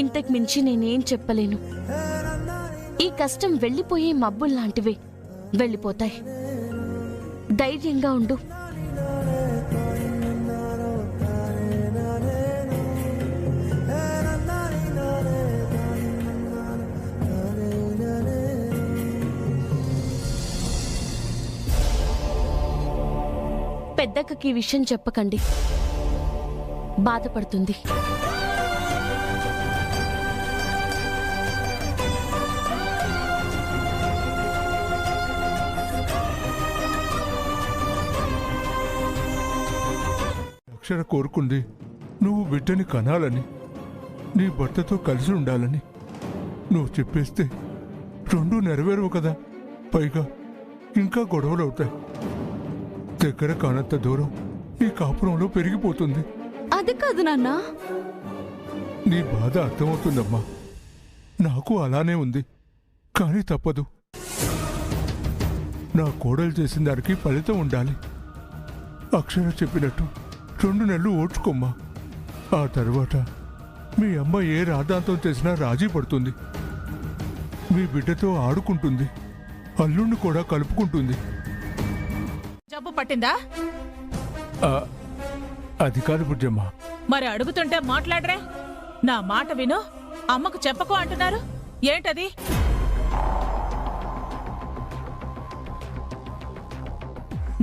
ఇంతకు మించి నేనేం చెప్పలేను. ఈ కష్టం వెళ్ళిపోయే మబ్బుల్లాంటివే, వెళ్ళిపోతాయి. ధైర్యంగా ఉండు. పెద్దక్కకి ఈ విషయం చెప్పకండి, బాధపడుతుంది. అక్షర కోరుకుంది నువ్వు బిడ్డని కనాలని, నీ భర్తతో కలిసి ఉండాలని. నువ్వు చెప్పేస్తే రెండూ నెరవేరవు కదా. పైగా ఇంకా గొడవలవుతాయి. దగ్గర కానంత దూరం నీ కాపురంలో పెరిగిపోతుంది. అది కాదు నాన్నా. నీ బాధ అర్థమవుతుందమ్మా. నాకు అలానే ఉంది, కానీ తప్పదు. నా కోడలు చేసిన దానికి ఫలితం ఉండాలి. అక్షర చెప్పినట్టు 2 నెలలు ఓడ్చుకోమ్మా. ఆ తర్వాత మీ అమ్మ ఏ రాద్ధాంతం చేసినా రాజీ పడుతుంది. మీ బిడ్డతో ఆడుకుంటుంది, అల్లుణ్ణి కూడా కలుపుకుంటుంది. జబ్బు పట్టిందా? అది కాదు బుజ్జమ్మ. మరి అడుగుతుంటే మాట్లాడరే. నా మాట విను, అమ్మకు చెప్పకు అంటున్నారు. ఏంటది?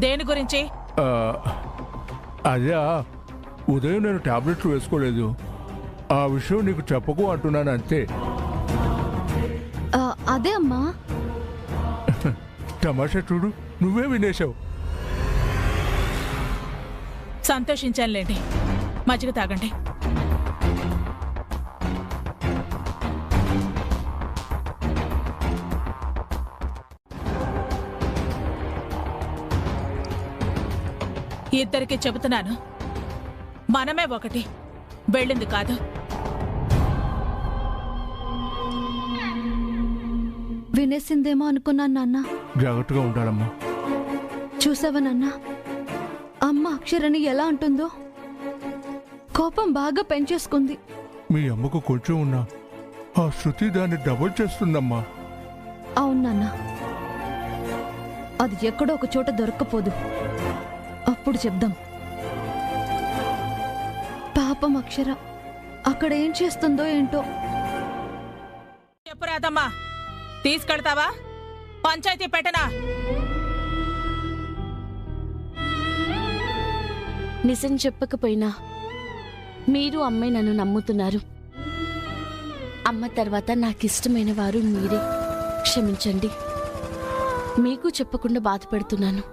దేని గురించి? అదే ఉదయం నేను టాబ్లెట్లు వేసుకోలేదు. ఆ విషయం నీకు చెప్పకు అంటున్నాను అంతే. అదే అమ్మా. తమాషా చూడు, నువ్వే వినేశావు. సంతోషించానులేండి. మజ్జిగ తాగండి. ఇద్దరికి చెబుతున్నాను, మనమే ఒకటి, వెళ్ళింది కాదు. వినేసిందేమో అనుకున్నాను నాన్న. జాగ్రత్తగా ఉండాలమ్మా. చూసావా నాన్న, అమ్మ అక్షరని ఎలా అంటుందో. కోపం బాగా పెంచేసుకుంది. మీ అమ్మకు కొంచెం ఉన్నా ఆ శృతి దాన్ని డబుల్ చేస్తుందమ్మా. అవును నాన్న, అది ఎక్కడో ఒక చోట దొరక్కపోదు. అప్పుడు చెప్దాం. పాపం అక్షర అక్కడ ఏం చేస్తుందో ఏంటో. చెప్పురాదమ్మా, తీసుకెళ్తావా? పంచాయతీ పెట్టనా? నిజం చెప్పకపోయినా మీరు అమ్మే నన్ను నమ్ముతున్నారు. అమ్మ తర్వాత నాకిష్టమైన వారు మీరే. క్షమించండి, మీకు చెప్పకుండా బాధపడుతున్నాను.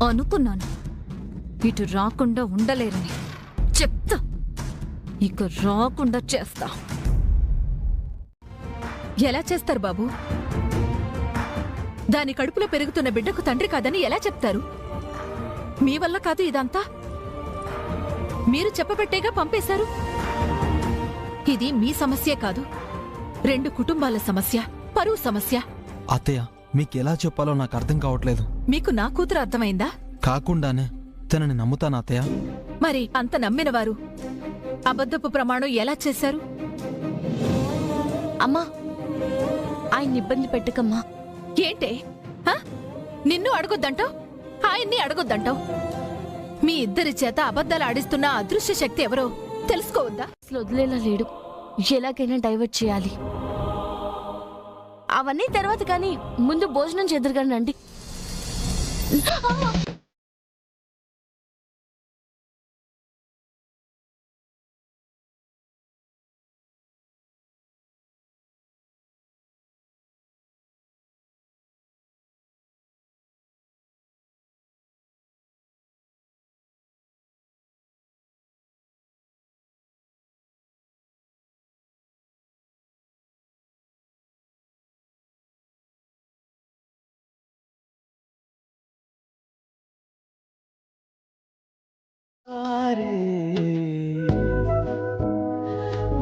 అనుకున్నాను ఇటు రాకుండా ఉండలేరని. చెప్తా, ఇక రాకుండా చేస్తా. ఎలా చేస్తారు బాబు? దాని కడుపులో పెరుగుతున్న బిడ్డకు తండ్రి కాదని ఎలా చెప్తారు? మీ వల్ల కాదు ఇదంతా. మీరు చెప్పబట్టేగా పంపేశారు. ఇది మీ సమస్యే కాదు, 2 కుటుంబాల సమస్య, పరువు సమస్య. అత్తయ్య, మీకెలా చెప్పాలో నాకు అర్థం కావట్లేదు. మీకు నా కూతురు అర్థమైందా? కాకుండానే తనని నమ్ముతాను అత్తయ్య. మరి అంత నమ్మినవారు అబద్ధపు ప్రమాణం ఎలా చేశారు? అమ్మా, ఆయన్ని ఇబ్బంది పెట్టకమ్మా. ఏంటే? నిన్ను అడగొద్దంటావు, ఆయన్ని అడగొద్దంటావు. మీ ఇద్దరి చేత అబద్ధాలు ఆడిస్తున్న అదృశ్య శక్తి ఎవరో తెలుసుకోవద్దా? అసలు వదిలేలా లేడు. ఎలాగైనా డైవర్ట్ చేయాలి. అవన్నీ తర్వాత కానీ ముందు భోజనం చేద్దరుగానండి.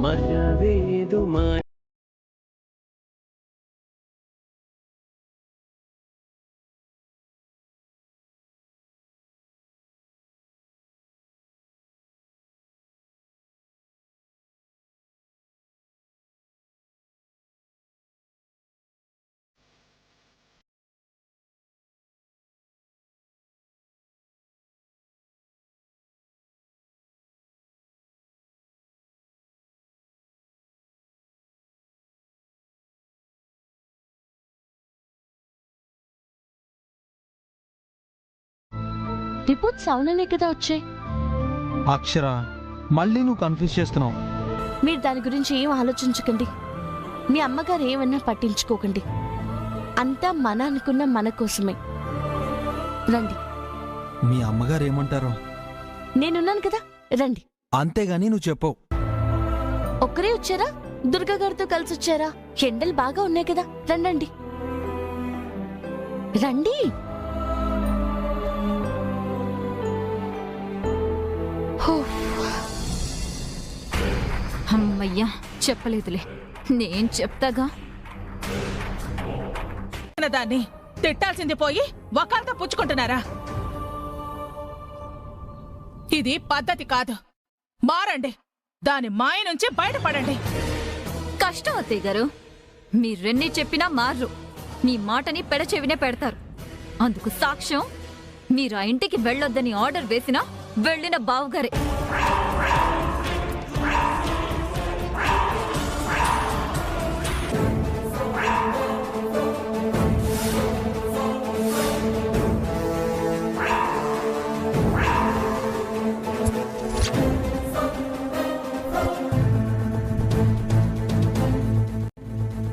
మరవేదు మా రిపోర్ట్స్ అవుననే కదా వచ్చాయి. అక్షర, మళ్ళీ నువ్వు కన్ఫ్యూజ్ చేస్తున్నావు. మీరు దాని గురించి ఏం ఆలోచించకండి. మీ అమ్మగారు ఏమన్నా పట్టించుకోకండి. అంతా మన అనుకున్న మన కోసమే. రండి, మీ అమ్మగారు ఏమంటారో నేనున్నాను కదా, రండి. అంతేగాని నువ్వు చెప్పవు. ఒక్కరే వచ్చారా? దుర్గా గారితో కలిసి వచ్చారా? ఎండలు బాగా ఉన్నాయి కదా, రండి రండి. హో, అమ్మయ్యా, చెప్పలేదులే, నేను చెప్తాగా. దాన్ని తిట్టాల్సింది పోయి వకాలతో పుచ్చుకుంటున్నారా? ఇది పద్ధతి కాదు. మారండి, దాని మాయ నుంచి బయటపడండి. కష్టం అత్తయ్య గారు, మీరెన్ని చెప్పినా మారు. మీ మాటని పెడచెవినే పెడతారు. అందుకు సాక్ష్యం, మీరు ఆ ఇంటికి వెళ్ళొద్దని ఆర్డర్ వేసినా వెళ్ళిన బావగారే.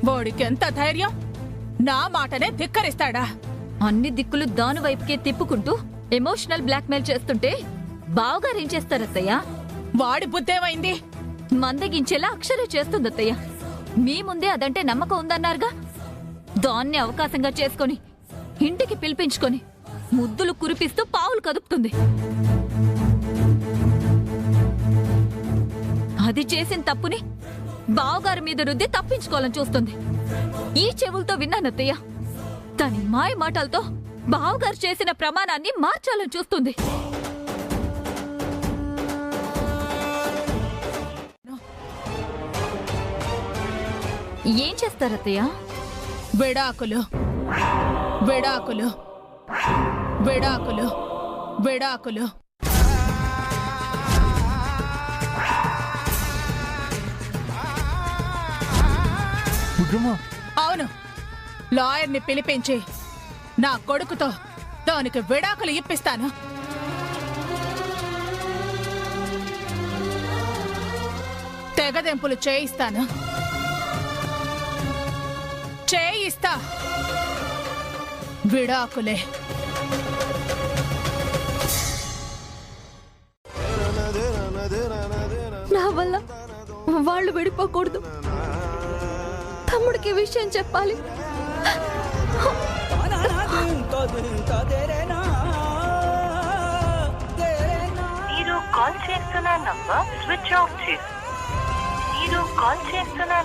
వాడికెంత ధైర్యం! నా మాటనే ధిక్కరిస్తాడా? అన్ని దిక్కులు దాని వైపుకే తిప్పుకుంటూ ఎమోషనల్ బ్లాక్మెయిల్ చేస్తుంటే బావగారేం చేస్తారత్తయ్య? వాడి బుద్ధేమైంది? మందగించేలా అక్షరే చేస్తుందత్తయ్య. మీ ముందే అదంటే నమ్మకం ఉందన్నారుగా. దాన్ని అవకాశంగా చేసుకొని ఇంటికి పిలిపించుకొని ముద్దులు కురిపిస్తూ పావులు కదుపుతుంది. అది చేసిన తప్పుని బావగారి మీద రుద్ది తప్పించుకోవాలని చూస్తుంది. ఈ చెవులతో విన్నానత్తయ్య. దాని మాయ మాటలతో బావగారు చేసిన ప్రమాణాన్ని మార్చాలని చూస్తుంది. ఏం చేస్తారత్తయ్య? విడాకులు, విడాకులు, విడాకులు, విడాకులు. అవును, లాయర్ని పిలిపించి నా కొడుకుతో దానికి విడాకులు ఇప్పిస్తాను. తెగదెంపులు చేయిస్తాను. చేయిస్తా. విడాకులే. నా వల్ల వాళ్ళు విడిపోకూడదు. తమ్ముడికి విషయం చెప్పాలి. మీరు కాల్ చేస్తున్న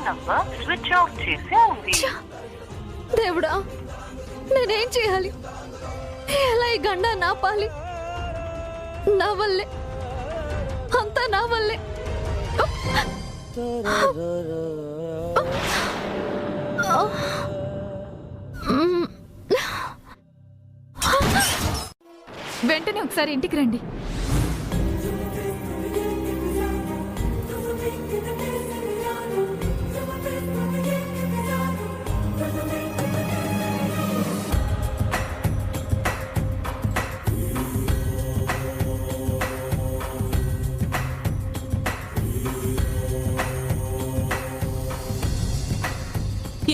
నంబర్ స్విచ్ ఆఫ్ చేసి ఉంది. దేవుడా, నేనేం చేయాలి? ఎలా ఈ గండా నాపాలి? నా వల్లే, అంతా నా వల్లే. వెంటనే ఒకసారి ఇంటికి రండి.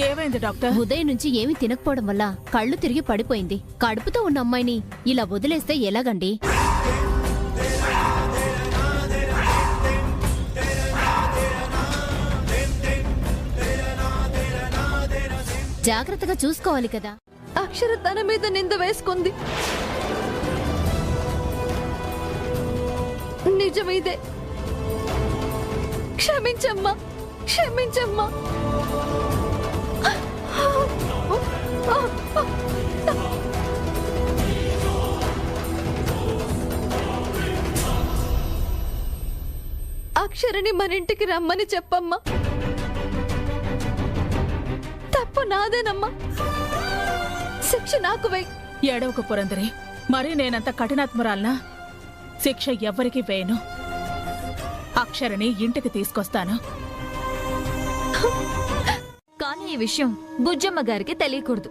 ఏమైంది డాక్టర్? ఉదయం నుంచి ఏమీ తినకపోవడం వల్ల కళ్ళు తిరిగి పడిపోయింది. కడుపుతో ఉన్న అమ్మాయిని ఇలా వదిలేస్తే ఎలాగండి? జాగ్రత్తగా చూసుకోవాలి కదా. అక్షర తన మీద నింద వేసుకుంది. నిజమిదే. క్షమించమ్మా, క్షమించమ్మా. అక్షరని మన ఇంటికి రమ్మని చెప్పమ్మా. తప్పు నాదేనమ్మా. శిక్ష నాకు వేయి. ఏడవకు పురందరి. మరి నేనంత కఠినాత్మురాలనా? శిక్ష ఎవ్వరికి వేయను. అక్షరని ఇంటికి తీసుకొస్తాను. కానీ ఈ విషయం బుజ్జమ్మ గారికి తెలియకూడదు.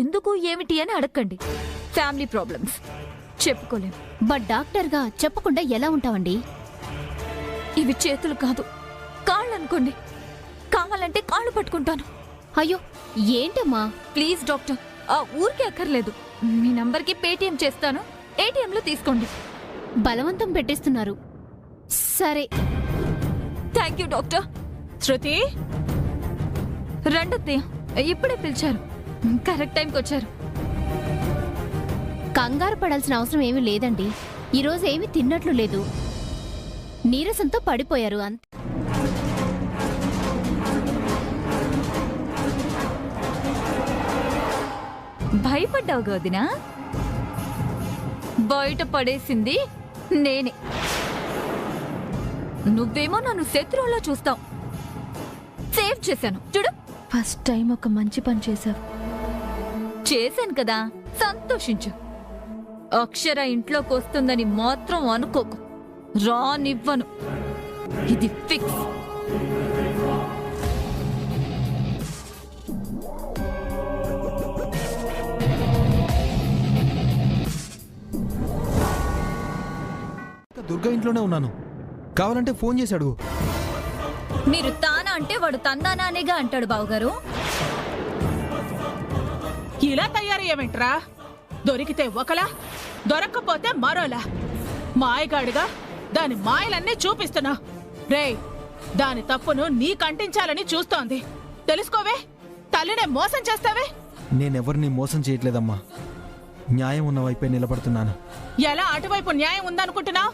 ఎందుకు ఏమిటి అని అడగండి. Family problems. చెప్పుకోలేం. బట్ డాక్టర్గా చెప్పకుండా ఎలా ఉంటావండి? ఇవి చేతులు కాదు, కాళ్ళు అనుకోండి. కావాలంటే కాళ్ళు పట్టుకుంటాను. అయ్యో ఏంటమ్మా? ప్లీజ్ డాక్టర్, ఆ ఊరికే అక్కర్లేదు. మీ నంబర్కి పేటిఎం చేస్తాను, ఏటీఎంలో తీసుకోండి. బలవంతం పెట్టేస్తున్నారు. సరే థ్యాంక్ యూ డాక్టర్. శృతి రండత్తయ్య, ఇప్పుడే పిలిచారు. కరెక్ట్ టైంకి వచ్చారు. కంగారు పడాల్సిన అవసరం ఏమీ లేదండి. ఈరోజు ఏమీ తిన్నట్లు లేదు, నీరసంతో పడిపోయారు అంతే. భయపడ్డావు గదినా? బయట పడేసింది నేనే. నువ్వేమో నన్ను శత్రువులా చూస్తావు. సేవ్ చేశాను చూడు. ఫస్ట్ టైం ఒక మంచి పని చేశావు. చేశాను కదా, సంతోషించు. అక్షర ఇంట్లోకి వస్తుందని మాత్రం అనుకోకు. రానివ్వను, ఇది ఫిక్స్. దుర్గా ఇంట్లోనే ఉన్నాను, కావాలంటే ఫోన్ చేసి అడుగు. మీరు తానా అంటే వాడు తందానానేగా అంటాడు బావగారు. ఇలా తయారయ్యేమిట్రా? దొరికితే ఒకలా, దొరక్కపోతే మరోలా. మాయగాడిగా దాని మాయలన్నీ చూపిస్తున్నా. రేయ్, దాని తప్పును నీకంటించాలని చూస్తోంది. తెలుసుకోవే, తల్లినే మోసం చేస్తావే. నేనెవరిని మోసం చేయట్లేదమ్మా, న్యాయం ఉన్న వైపే నిలబడుతున్నాను. ఎలా అటువైపు న్యాయం ఉందనుకుంటున్నావు?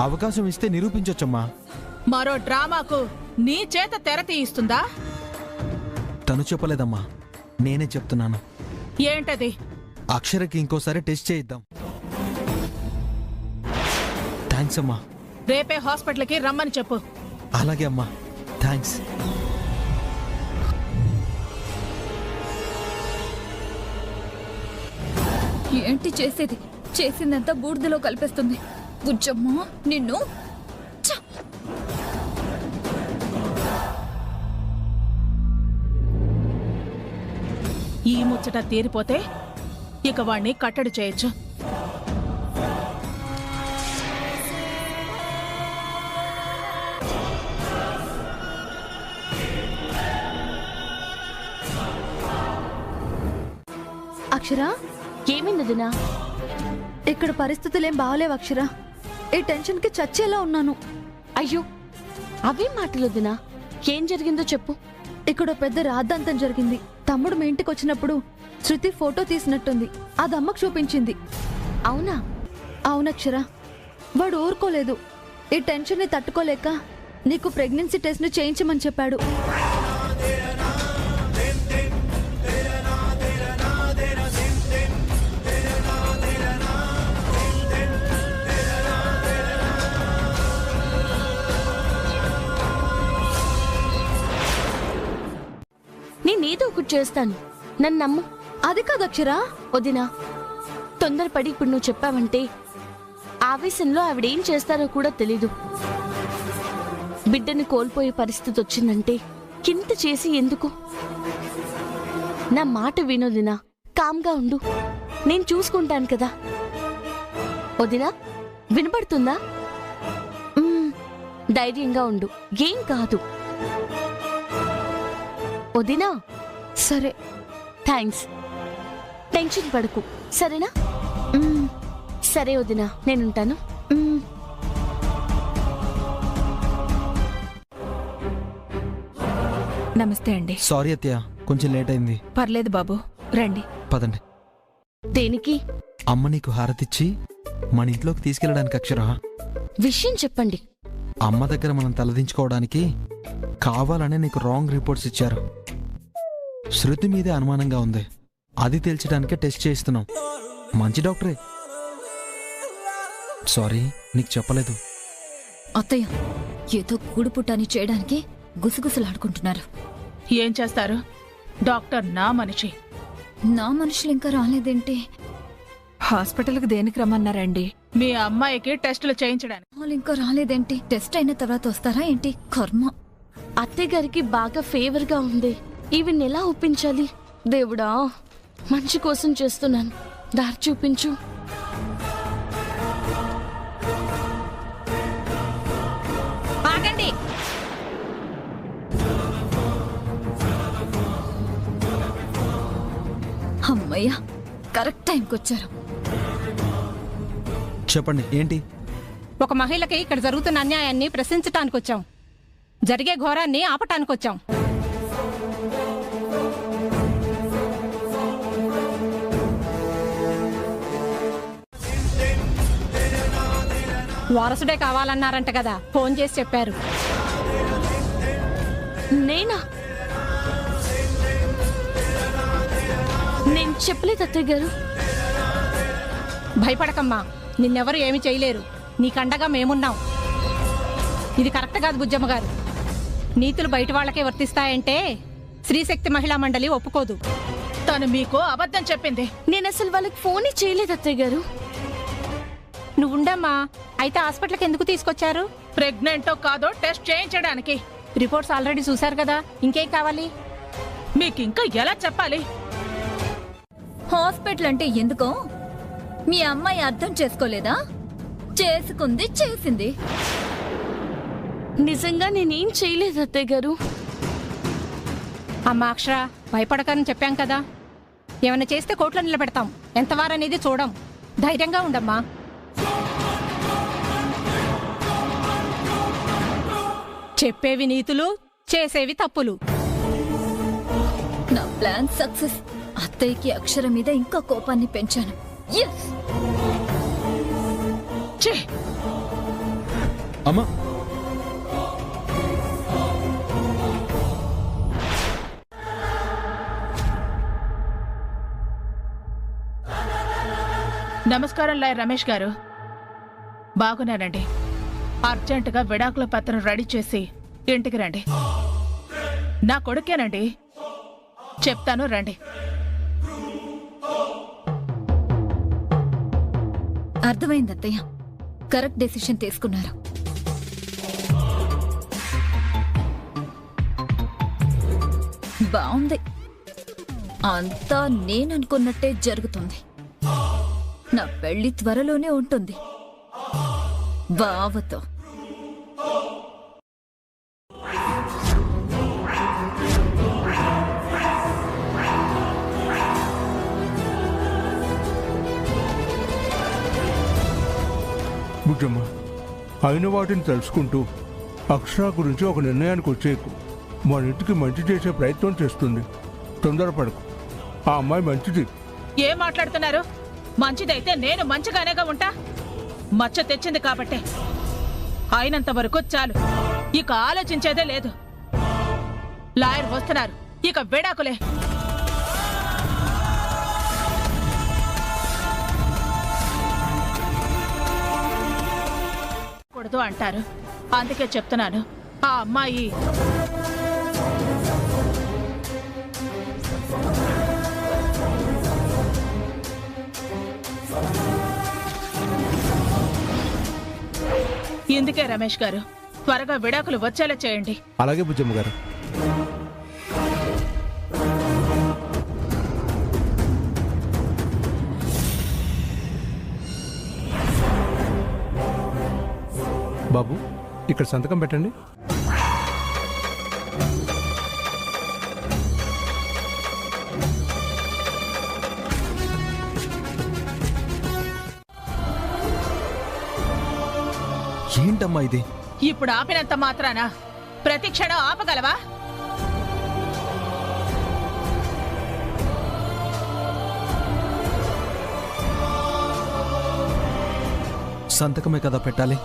అవకాశం ఇస్తే నిరూపించొచ్చమ్మా. మరో డ్రామాకు నీ చేత తెర తీయిస్తుందా? తను చెప్పలేదమ్మా, నేనే చెప్తున్నాను. ఏంటది? అక్షరకి ఇంకోసారి టెస్ట్ చేయిద్దాం. థ్యాంక్స్ అమ్మా. రేపే హాస్పిటల్కి రమ్మని చెప్పు. అలాగే అమ్మా, థ్యాంక్స్. ఏంటి చేసేది? చేసిందంతా బూడిదలో కలిపేస్తుంది. బుజ్జమ్మా నిన్ను. ఛ! ఈ ముచ్చట తీరిపోతే ఇక వాణ్ణి కట్టడి చేయొచ్చు. అక్షర, ఏమైందినా? ఇక్కడ పరిస్థితులేం బాగలేవు అక్షర. ఈ టెన్షన్కి చచ్చేలా ఉన్నాను. అయ్యో అవేం మాటలొద్దునా? ఏం జరిగిందో చెప్పు. ఇక్కడ పెద్ద రాద్ధాంతం జరిగింది. తమ్ముడు మీ ఇంటికి వచ్చినప్పుడు శృతి ఫోటో తీసినట్టుంది. అది అమ్మకు చూపించింది. అవునా? అవునక్షర, వాడు ఊరుకోలేదు. ఈ టెన్షన్ని తట్టుకోలేక నీకు ప్రెగ్నెన్సీ టెస్ట్ ను చేయించమని చెప్పాడు. నేనేదో ఒకటి చేస్తాను, నన్ను నమ్ము. అది కాదు అక్షరా. వదినా, తొందరపడి ఇప్పుడు నువ్వు చెప్పావంటే ఆవేశంలో ఆవిడేం చేస్తారో కూడా తెలీదు. బిడ్డని కోల్పోయే పరిస్థితి వచ్చిందంటే కింత చేసి ఎందుకు? నా మాట వినోదినా, కామ్గా ఉండు, నేను చూసుకుంటాను కదా. వదినా, వినపడుతుందా? ధైర్యంగా ఉండు, ఏం కాదు. వదినా. సరే, థ్యాంక్స్. టెన్షన్ పడకు, సరేనా? సరే వదినా, నేనుంటాను. నమస్తే అండి. సారీ అత్తయ్య, కొంచెం లేట్ అయింది. పర్లేదు బాబు, రండి. పదండి. దేనికి? అమ్మ నీకు హారతిచ్చి మన ఇంట్లోకి తీసుకెళ్ళడానికి అక్షర. విషయం చెప్పండి. అమ్మ దగ్గర మనం తలదించుకోవడానికి కావాలనే నీకు రాంగ్ రిపోర్ట్స్ ఇచ్చారు. శృతి మీదే అనుమానంగా ఉంది, అది తేల్చడానికే టెస్ట్ చేయిస్తున్నాం. మంచి డాక్టరే. సారీ, నీకు చెప్పలేదు. అత్తయ్య ఏదో గూడుపుటాని చేయడానికి గుసగుసలాడుకుంటున్నారు. ఏం చేస్తారు? డాక్టర్ నా మనిషి. నా మనుషులు ఇంకా రాలేదేంటి? హాస్పిటల్కి దేనికి రమ్మన్నారండి? మీ అమ్మాయికి టెస్టులు చేయించడానికి. వాళ్ళు ఇంకా రాలేదేంటి? టెస్ట్ అయిన తర్వాత వస్తారా ఏంటి? కర్మ. అత్తయ్య గారికి బాగా ఫేవర్గా ఉంది. ఈవిని ఎలా ఒప్పించాలి? దేవుడా, మంచి కోసం చేస్తున్నాను, దారి చూపించు. అమ్మయ్యా, కరెక్ట్ టైంకి వచ్చారు. చెప్పండి ఏంటి? ఒక మహిళకి ఇక్కడ జరుగుతున్న అన్యాయాన్ని ప్రశ్నించటానికి వచ్చాం. జరిగే ఘోరాన్ని ఆపటానికి వచ్చాం. వారసుడే కావాలన్నారంట కదా, ఫోన్ చేసి చెప్పారు. నేనా? నేను చెప్పలేదు అత్తయ్య గారు. భయపడకమ్మా, నిన్నెవరు ఏమీ చేయలేరు. నీకండగా మేమున్నాం. ఇది కరెక్ట్ కాదు బుజ్జమ్మ గారు. నీతులు బయట వాళ్ళకే వర్తిస్తాయంటే స్త్రీశక్తి మహిళా మండలి ఒప్పుకోదు. తను మీకు అబద్ధం చెప్పింది. నేను అసలు వాళ్ళకి ఫోన్ చేయలేదు అత్తయ్య గారు. నువ్వుండమ్మా. అయితే హాస్పిటల్కి ఎందుకు తీసుకొచ్చారు? ప్రెగ్నెంటో కాదో టెస్ట్ చేయించడానికి. రిపోర్ట్స్ ఆల్రెడీ చూశారు కదా, ఇంకేం కావాలి? మీకింకా ఎలా చెప్పాలి? హాస్పిటల్ అంటే ఎందుకో మీ అమ్మాయి అర్థం చేసుకోలేదా? చేసుకుంది చేసింది. నిజంగా నేనేం చేయలేదు అత్తయ్య గారు. అమ్మా అక్షర, భయపడకని చెప్పాం కదా. ఏమైనా చేస్తే కోర్టులో నిలబెడతాం. ఎంతవారనేది చూడం. ధైర్యంగా ఉండమ్మా. చెప్పేవి నీతులు, చేసేవి తప్పులు. నా ప్లాన్ సక్సెస్. అత్తయ్యకి అక్షర మీద ఇంకా కోపాన్ని పెంచాను. ఎస్. ఛీ! అమ్మా, నమస్కారం లాయర్ రమేష్ గారు. బాగున్నానండి. అర్జెంటుగా విడాకుల పత్రం రెడీ చేసి ఇంటికి రండి. నా కొడుకేనండి. చెప్తాను, రండి. అర్థమైంది అత్తయ్య. కరెక్ట్ డెసిషన్ తీసుకున్నారు. బాగుంది. అంతా నేననుకున్నట్టే జరుగుతుంది. నా పెళ్లి త్వరలోనే ఉంటుంది బావతో. బుజ్జమ్మ, అయిన వాటిని తెలుసుకుంటూ అక్షర గురించి ఒక నిర్ణయానికి వచ్చేకు. మన ఇంటికి మంచి చేసే ప్రయత్నం చేస్తుంది. తొందరపడకు. ఆ అమ్మాయి మంచిది. ఏం మాట్లాడుతున్నారు? మంచిదైతే నేను మంచిగానేగా ఉంటా. మచ్చ తెచ్చింది కాబట్టే. అయినంత వరకు చాలు. ఇక ఆలోచించేదే లేదు. లాయర్ వస్తున్నారు. ఇక విడాకులే. కూడదు అంటారు. అందుకే చెప్తున్నాను. ఆ అమ్మాయి ఇందుకే రమేష్ గారు, త్వరగా విడాకులు వచ్చేలా చేయండి. అలాగే బుజ్జమ్మ గారు. బాబు, ఇక్కడ సంతకం పెట్టండి. ఏంటమ్మా ఇది? ఇప్పుడు ఆపినంత మాత్రాన ప్రతి క్షణం ఆపగలవా? సంతకమే కదా పెట్టాలి.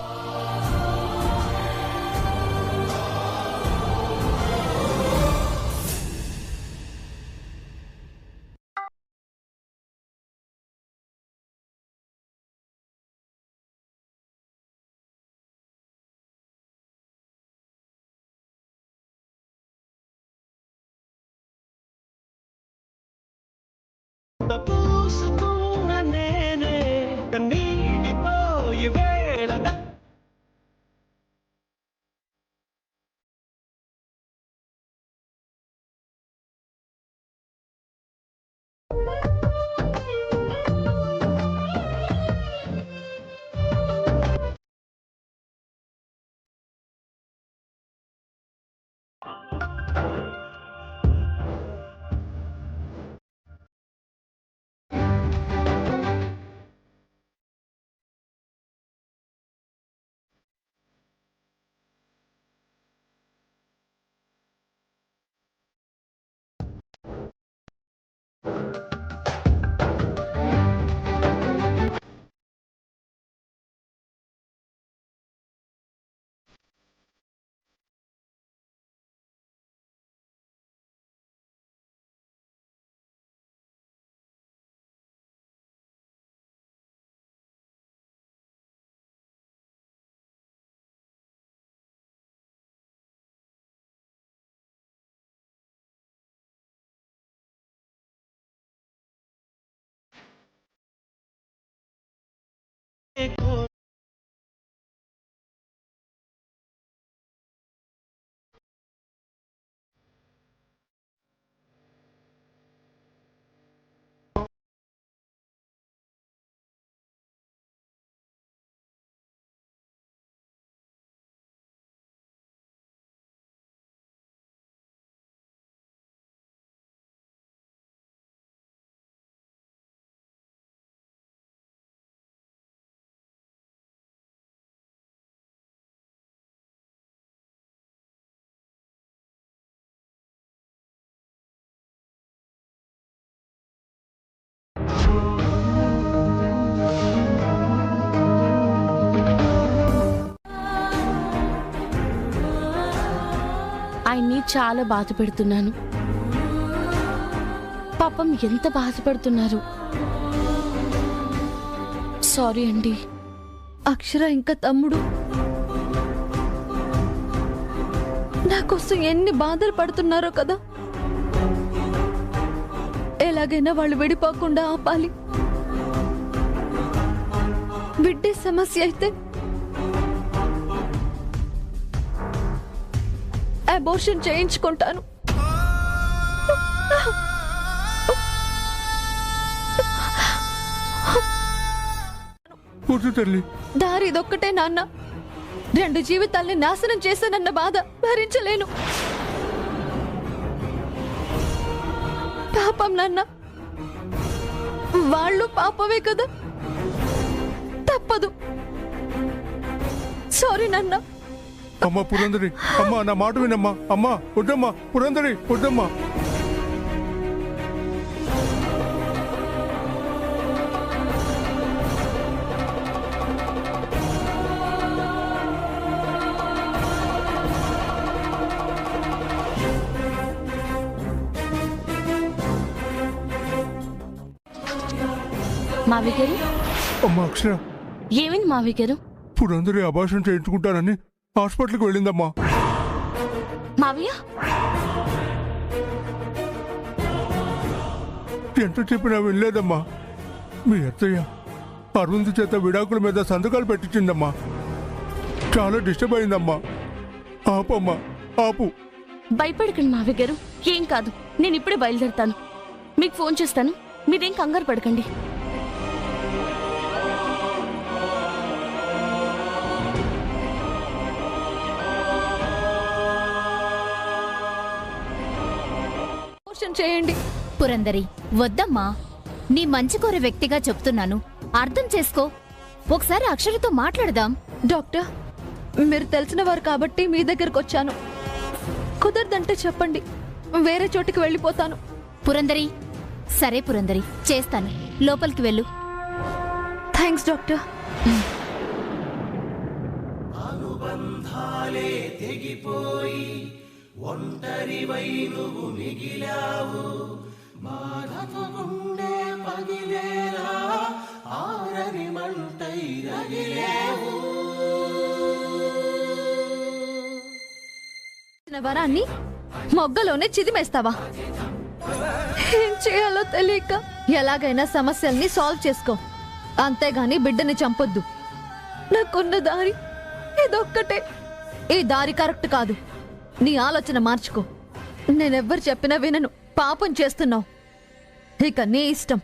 ఆయన్ని చాలా బాధ పెడుతున్నాను. పాపం ఎంత బాధపడుతున్నారు. సారీ అండి. అక్షర ఇంకా తమ్ముడు నా కోసం ఎన్ని బాధలు పడుతున్నారో కదా. ఎలాగైనా వాళ్ళు విడిపోకుండా ఆపాలి. బిడ్డే సమస్య అయితే అబోర్షన్ చేయించుకుంటాను. కూర్చో తల్లి. దారి ఇదొక్కటే నాన్న. 2 జీవితాల్ని నాశనం చేశానన్న బాధ భరించలేను. పాపం నాన్న, వాళ్ళు పాపమే కదా, తప్పదు. సారీ నాన్న. అమ్మా పురందరి, అమ్మా నా మాట వినమ్మా. అమ్మా వద్దమ్మా పురందరి, వద్దమ్మా. మావి గారు. అమ్మా అక్షర. ఏమైంది మావి గారు? పురందరి అబార్షన్ చేయించుకుంటానని హాస్పిటల్కి వెళ్ళిందమ్మా. మావయ్య ఎంత చెప్పినా వెళ్ళలేదమ్మా. మీ అత్తయ్య అరుంధి చేత విడాకుల మీద సంతకాలు పెట్టించిందమ్మా. చాలా డిస్టర్బ్ అయిందమ్మా. ఆపమ్మా, ఆపు. భయపడకండి మావి గారు, ఏం కాదు. నేను ఇప్పుడే బయలుదేరుతాను. మీకు ఫోన్ చేస్తాను. మీరేం కంగారు పడకండి. చేయండి. పురందరి, వద్దమ్మా. నీ మంచి కోరే వ్యక్తిగా చెప్తున్నాను, అర్థం చేసుకో. ఒకసారి అక్షరతో మాట్లాడదాం. డాక్టర్, మీరు తెలిసిన వారు కాబట్టి మీ దగ్గరకు వచ్చాను. కుదరదంటే చెప్పండి, వేరే చోటికి వెళ్ళిపోతాను. పురందరి, సరే పురందరి, చేస్తాను. లోపలికి వెళ్ళు. Thanks doctor. అనుబంధాలే తెగిపోయి ఒంటరి వైనుగు మిగిలావు. మాధవ గుండె పగిలేరా, ఆరని మంటై రగిలేవు. వరాన్ని మొగ్గలోనే చిదిమేస్తావా? ఏం చేయాలో తెలియక ఎలాగైనా సమస్యల్ని సాల్వ్ చేసుకో, అంతేగాని బిడ్డని చంపొద్దు. నాకున్న దారి ఇదొక్కటే. ఈ దారి కరెక్ట్ కాదు. నీ ఆలోచన మార్చుకో. నేనెవ్వరు చెప్పినా వినను. పాపం చేస్తున్నావు. ఇక నీ ఇష్టం.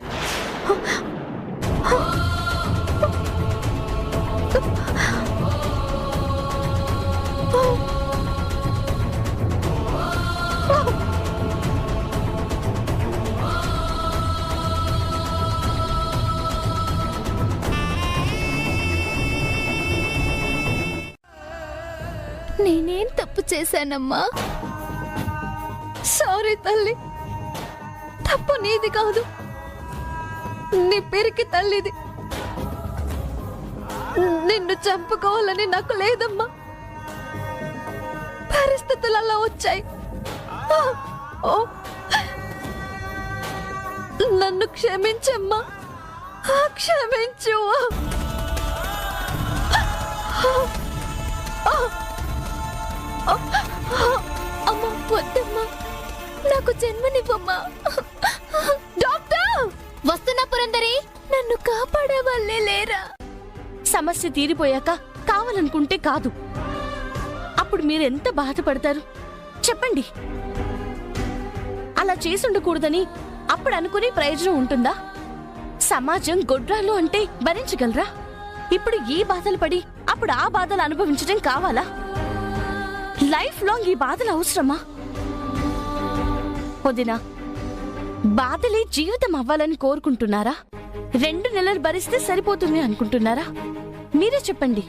నేనేం తప్పు చేశానమ్మా? సారీ తల్లి, తప్పు నీది కాదు, నీ పేరుకి తల్లిది. నిన్ను చంపుకోవాలని నాకు లేదమ్మా. పరిస్థితులు అలా వచ్చాయి. ఓ, నన్ను క్షమించమ్మా, క్షమించు. అమ్మా వద్దమ్మా, నాకు జన్మనివ్వమ్మా. డాక్టర్ వస్తున్నా పురందరి. నన్ను కాపాడే వాళ్ళే లేరా? సమస్య తీరిపోయాక కావాలనుకుంటే కాదు. అప్పుడు మీరెంత బాధపడతారు చెప్పండి. అలా చేసుండకూడదని అప్పుడు అనుకునే ప్రయోజనం ఉంటుందా? సమాజం గొడ్రాళ్ళు అంటే భరించగలరా? ఇప్పుడు ఈ బాధలు పడి అప్పుడు ఆ బాధలు అనుభవించడం కావాలా? లైఫ్ లాంగ్ ఈ బాధలు అవసరమా? వదినా, బాధలే జీవితం అవ్వాలని కోరుకుంటున్నారా? 2 నెలలు భరిస్తే సరిపోతుంది అనుకుంటున్నారా? మీరే చెప్పండి.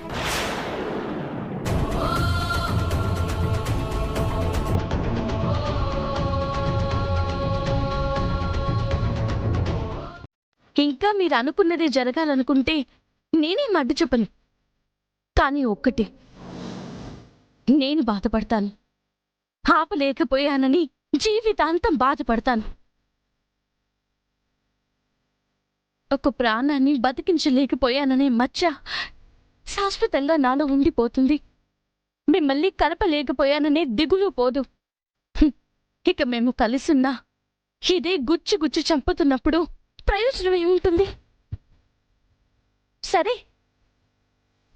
ఇంకా మీరు అనుకున్నదే జరగాలనుకుంటే నేనేం అడ్డు చెప్పను. కానీ ఒక్కటి, నేను బాధపడతాను. ఆపలేకపోయానని జీవితాంతం బాధపడతాను. ఒక ప్రాణాన్ని బతికించలేకపోయాననే మచ్చ శాశ్వతంగా నాలో ఉండిపోతుంది. మిమ్మల్ని కలపలేకపోయాననే దిగులు పోదు. ఇక మేము కలిసున్నా ఇదే గుచ్చి గుచ్చి చంపుతున్నప్పుడు ప్రయోజనం ఏముంటుంది? సరే,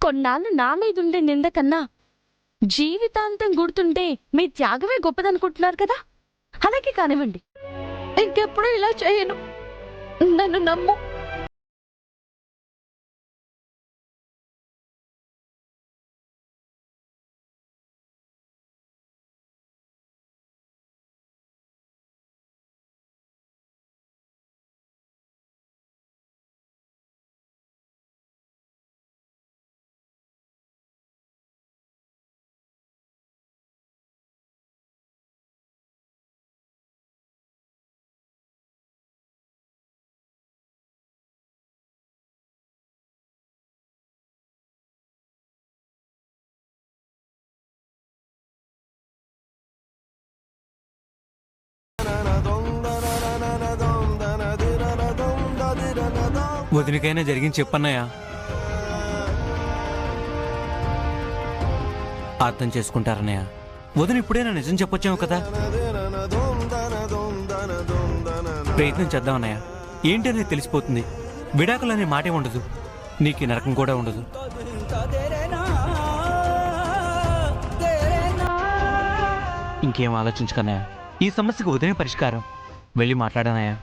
కొన్నాళ్ళు నా మీదుండే నింద కన్నా జీవితాంతం గుర్తుంటే మీ త్యాగమే గొప్పదనుకుంటున్నారు కదా, అలాగే కానివ్వండి. ఇంకెప్పుడు ఇలా చేయను, నన్ను నమ్ము. వదినకైనా జరిగింది చెప్పన్నయ్యా. అర్థం చేసుకుంటారన్నయ్య. వదిన ఇప్పుడైనా నిజం చెప్పొచ్చాము కదా. ప్రయత్నం చేద్దామన్నయ్య. ఏంటి అనేది తెలిసిపోతుంది. విడాకులు అనే మాటే ఉండదు. నీకు నరకం కూడా ఉండదు. ఇంకేం ఆలోచించుకన్నయ్య. ఈ సమస్యకు వదిన పరిష్కారం. వెళ్ళి మాట్లాడానయ్యా.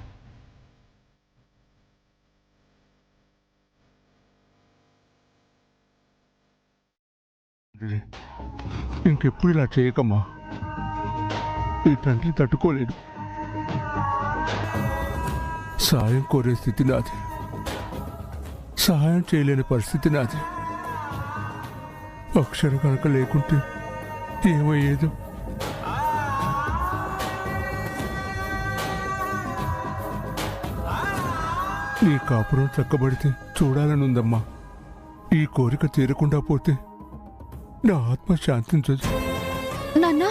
ఇంకెప్పుడు ఇలా చేయకమ్మా. ఈ తండ్రి తట్టుకోలేడు. సాయం కోరే స్థితి నాది, సహాయం చేయలేని పరిస్థితి నాది. అక్షర కనుక లేకుంటే ఏమయ్యేదో. నీ కాపురం చక్కబడితే చూడాలనుందమ్మా. ఈ కోరిక తీరకుండా పోతే నా ఆత్మ శాంతించదు. నాన్నా,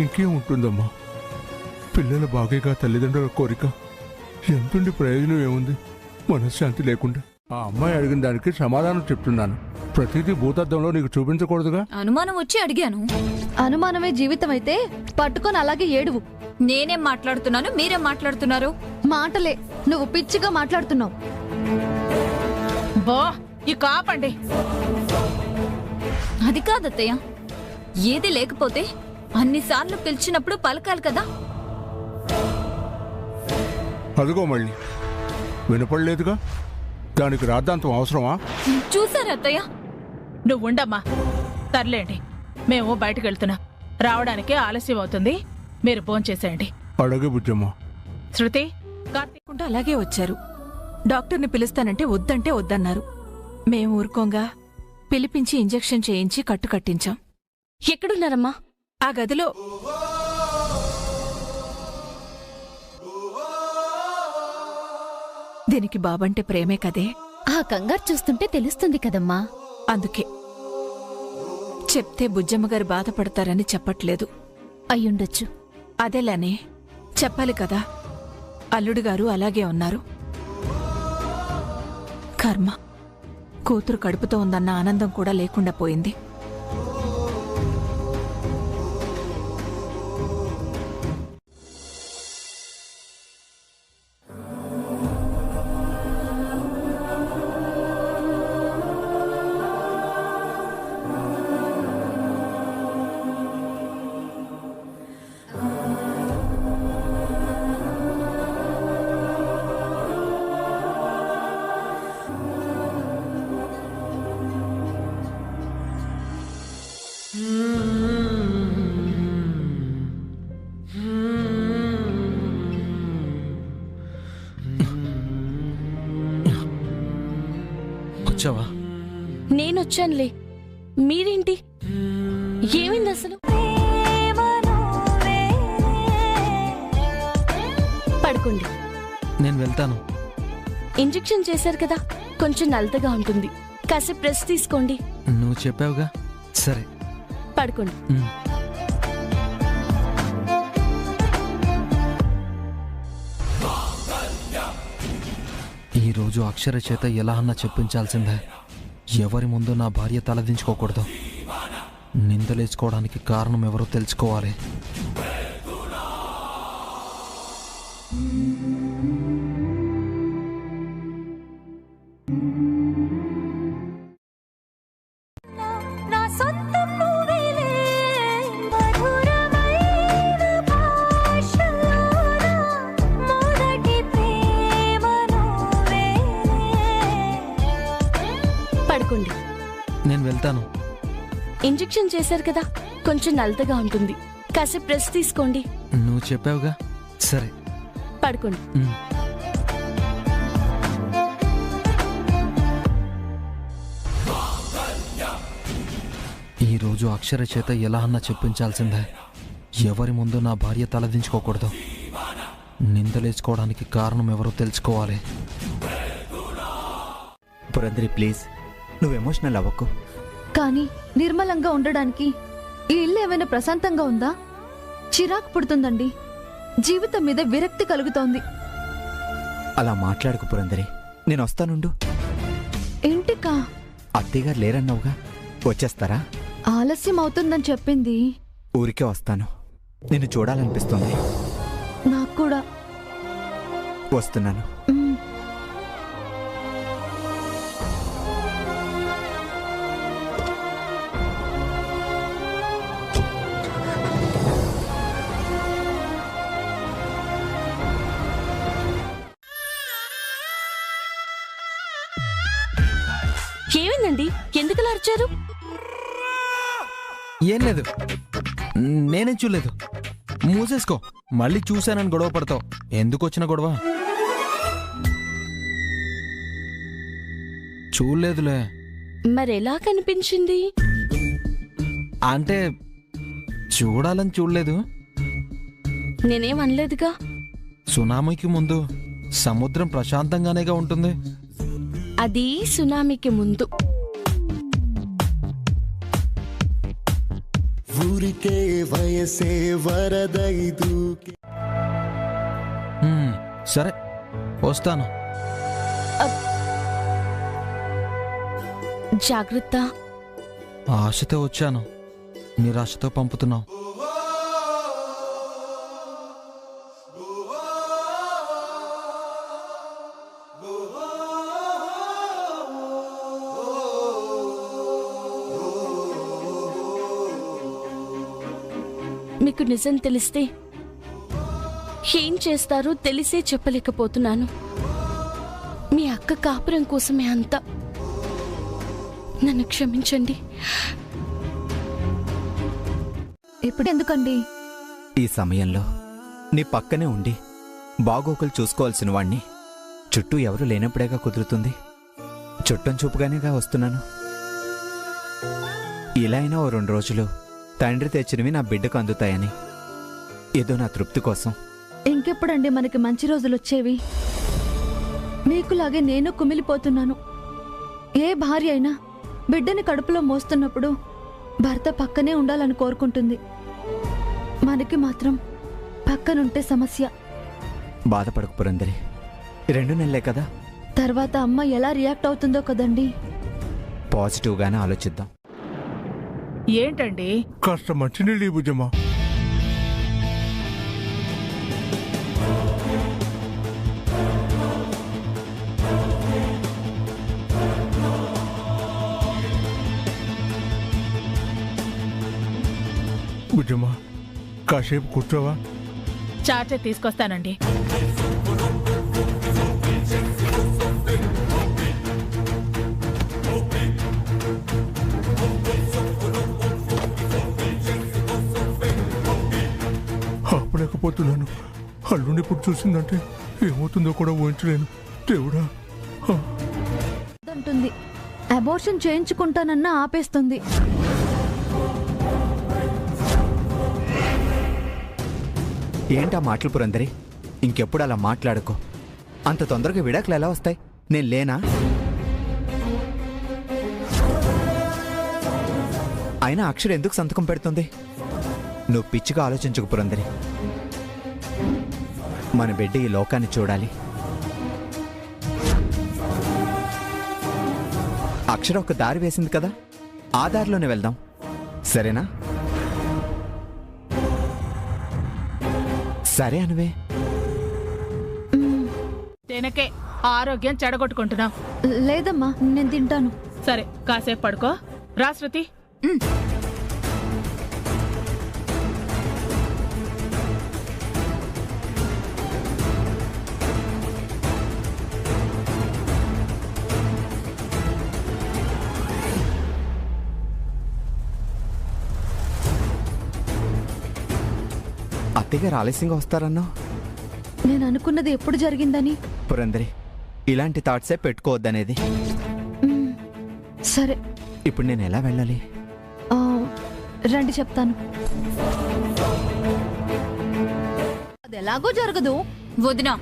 ఇంకేం ఉంటుందమ్మా? పిల్లల బాగేగా తల్లిదండ్రుల కోరిక. ఎంతుండి ప్రయోజనం ఏముంది మనశ్శాంతి లేకుండా? ఆ అమ్మాయి అడిగిన దానికి సమాధానం చెప్తున్నాను. ప్రతిదీ భూతద్దంలో నీకు చూపించకూడదుగా. అనుమానం వచ్చి అడిగాను. అనుమానమే జీవితం అయితే పట్టుకొని అలాగే ఏడువు. నేనేం మాట్లాడుతున్నాను, మీరేం మాట్లాడుతున్నారు? మాటలే, నువ్వు పిచ్చిగా మాట్లాడుతున్నావు. బో, ఈ కాపండి. అది కాదత్తయ్య, ఏది లేకపోతే అన్నిసార్లు పిలిచినప్పుడు పలకాలి కదా. అదిగో మళ్ళీ వినపడలేదుగా. దానికి రాద్ధాంతం అవసరమా? చూసారా అత్తయ్య? నువ్వు ఉండమ్మా. తర్లేండి, మేము బయటకు వెళ్తున్నాం. రావడానికి ఆలస్యం అవుతుంది. మీరు భోంచేసేయండి. అడగే బుజ్జమ్మ. శృతి, కార్తీక్ అలాగే వచ్చారు. డాక్టర్ని పిలుస్తానంటే వద్దంటే వద్దన్నారు. మేము ఊరుకోంగా పిలిపించి ఇంజెక్షన్ చేయించి కట్టు కట్టించాం. ఎక్కడున్నారమ్మా? ఆ గదిలో. దీనికి బాబంటే ప్రేమే కదే. ఆ కంగారు చూస్తుంటే తెలుస్తుంది కదమ్మా. అందుకే చెప్తే బుజ్జమ్మగారు బాధపడతారని చెప్పట్లేదు. అయ్యుండొచ్చు. అదేలానే చెప్పాలి కదా. అల్లుడుగారు అలాగే ఉన్నారు. కర్మ, కూతురు కడుపుతో ఉందన్న ఆనందం కూడా లేకుండా పోయింది. వచ్చావా? నేనొచ్చానులే, మీరేంటి? ఏమైంది అసలు? పడుకోండి. నేను వెళ్తాను. ఇంజెక్షన్ చేశారు కదా, కొంచెం నలతగా ఉంటుంది, కాసేపు రెస్ట్ తీసుకోండి. నువ్వు చెప్పావుగా, సరే పడుకోండి. ఈరోజు అక్షర చేత ఎలా అన్నా చెప్పించాల్సిందే. ఎవరి ముందు నా భార్య తలదించుకోకూడదు. నిందలేసుకోవడానికి కారణం ఎవరో తెలుసుకోవాలి. పడుకోండి. నేను వెళ్తాను. ఇంజెక్షన్ చేశారు కదా, కొంచెం నలతగా ఉంటుంది, కాసేపు రెస్ట్ తీసుకోండి. నువ్వు చెప్పావుగా, సరే పడుకోండి. ఈరోజు అక్షర చేత ఎలా అన్నా చెప్పించాల్సిందే. ఎవరి ముందు నా భార్య తలదించుకోకూడదు. నిందలేసుకోవడానికి కారణం ఎవరో తెలుసుకోవాలి. పురంధరి ప్లీజ్, నువ్వు ఎమోషనల్ అవ్వకు. కానీ నిర్మలంగా ఉండడానికి ఈ ఇల్లు ఏమైనా ప్రశాంతంగా ఉందా? చిరాకు పుడుతుందండి. జీవితం మీద విరక్తి కలుగుతోంది. అలా మాట్లాడుకు పురంధరి, నేను వస్తానుండు. ఇంటికా? అత్తయ్యగారు లేరన్నావుగా, వచ్చేస్తారా? ఆలస్యం అవుతుందని చెప్పింది. ఊరికే వస్తాను, నిన్ను చూడాలనిపిస్తుంది. నాకు కూడా. వస్తున్నాను. ఏమైందండి? ఎందుకలా అరిచారు? ఏం లేదు, నేనేం చూడలేదు. మూసేసుకో. మళ్ళీ చూశానని గొడవ పడతావు. ఎందుకు వచ్చిన గొడవ? చూడలేదులే. మరెలా కనిపించింది? అంటే చూడాలని చూడలేదు. నేనేం అనలేదుగా. సునామీకి ముందు సముద్రం ప్రశాంతంగానేగా ఉంటుంది. అది సునామీకి ముందు. ఊరికే వయసే వరదైదు. సరే వస్తాను. జాగ్రత్త. ఆశతో వచ్చాను, నిరాశతో పంపుతున్నావు. మీకు నిజం తెలిస్తే ఏం చేస్తారో తెలిసే చెప్పలేకపోతున్నాను. మీ అక్క కాపురం కోసమే అంతా. నన్ను క్షమించండి. ఇప్పుడు ఎందుకండి? ఈ సమయంలో నీ పక్కనే ఉండి బాగోకులు చూసుకోవాల్సిన వాణ్ణి చుట్టూ ఎవరు లేనప్పుడేగా కుదురుతుంది. చుట్టం చూపుగానేగా వస్తున్నాను. ఇలా అయినా ఓ 2 రోజులు తండ్రి తెచ్చినవి నా బిడ్డకు అందుతాయని, ఏదో నా తృప్తి కోసం. ఇంకెప్పుడండి మనకి మంచి రోజులు వచ్చేవి? మీకులాగే నేను కుమిలిపోతున్నాను. ఏ భార్య అయినా బిడ్డని కడుపులో మోస్తున్నప్పుడు భర్త పక్కనే ఉండాలని కోరుకుంటుంది. మనకి మాత్రం పక్కనుంటే సమస్య. బాధపడకు పురంధరి, 2 నెలలే కదా. తర్వాత అమ్మ ఎలా రియాక్ట్ అవుతుందో కదండి. పాజిటివ్గానే ఆలోచిద్దాం. ఏంటండి? కాస్త మంచినీళ్ళు ఈ బుజ్జమ్మా. బుజ్జమ్మా, కాసేపు కూర్చోవా? చార్జర్ తీసుకొస్తానండి. చెప్పలేకపోతున్నాను. అల్లుని ఇప్పుడు చూసిందంటే ఏమవుతుందో కూడా ఊహించలేను. దేవుడా. అంటుంది అబార్షన్ చేయించుకుంటానన్నా ఆపేస్తుంది. ఏంటా మాటలు పురందరి? ఇంకెప్పుడు అలా మాట్లాడుకో. అంత తొందరగా విడాకులు ఎలా వస్తాయి? నేను లేనా? అయినా అక్షర ఎందుకు సంతకం పెడుతుంది? నువ్వు పిచ్చిగా ఆలోచించకు పురందరి. మన బిడ్డ ఈ లోకాన్ని చూడాలి. అక్షర ఒక దారి వేసింది కదా, ఆ దారిలోనే వెళ్దాం. సరేనా? సరే అనువే. తినకే ఆరోగ్యం చెడగొట్టుకుంటున్నావు. లేదమ్మా, నేను తింటాను. సరే కాసేపు పడుకో. రా శృతి. అత్తయ్యగారు ఆలస్యంగా వస్తారన్నావు. నేను అనుకున్నది ఎప్పుడు జరిగిందని. పురందరి, ఇలాంటి థాట్సే పెట్టుకోవద్దనేది. సరే, ఇప్పుడు నేను ఎలా వెళ్ళాలి? రండి చెప్తాను. అది ఎలాగో జరగదు. వదినా,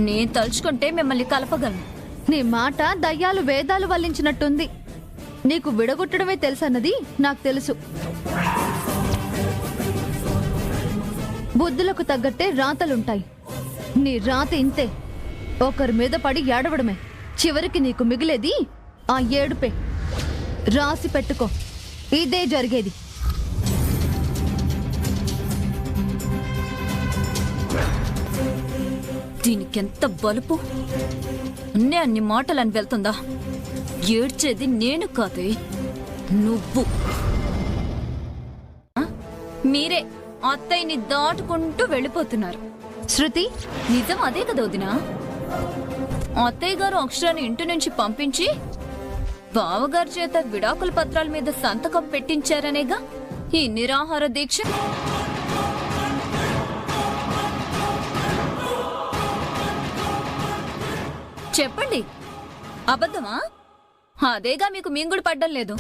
నేను తలుచుకుంటే మిమ్మల్ని కలపగలను. నీ మాట దయ్యాలు వేదాలు వల్లించినట్టుంది. నీకు విడగొట్టడమే తెలుసన్నది నాకు తెలుసు. బుద్ధులకు తగ్గట్టే రాతలుంటాయి. నీ రాత ఇంతే. ఒకరి మీద పడి ఏడవడమే. చివరికి నీకు మిగిలేది ఆ ఏడుపే. రాసి పెట్టుకో, ఇదే జరిగేది. దీనికెంత బలుపు! అన్ని మాటలని వెళ్తుందా? ఏడ్చేది నేను కాదే, నువ్వు. మీరే అత్తయ్యని దాటుకుంటూ వెళ్ళిపోతున్నారు. శృతి, నిజం అదే కదా వదినా? అత్తయ్య గారు అక్షరాన్ని ఇంటి నుంచి పంపించి బావగారి చేత విడాకుల పత్రాల మీద సంతకం పెట్టించారనేగా ఈ నిరాహార దీక్ష. చెప్పండి, అబద్ధమా? అదేగా మీకు మింగుడు పడ్డం లేదు.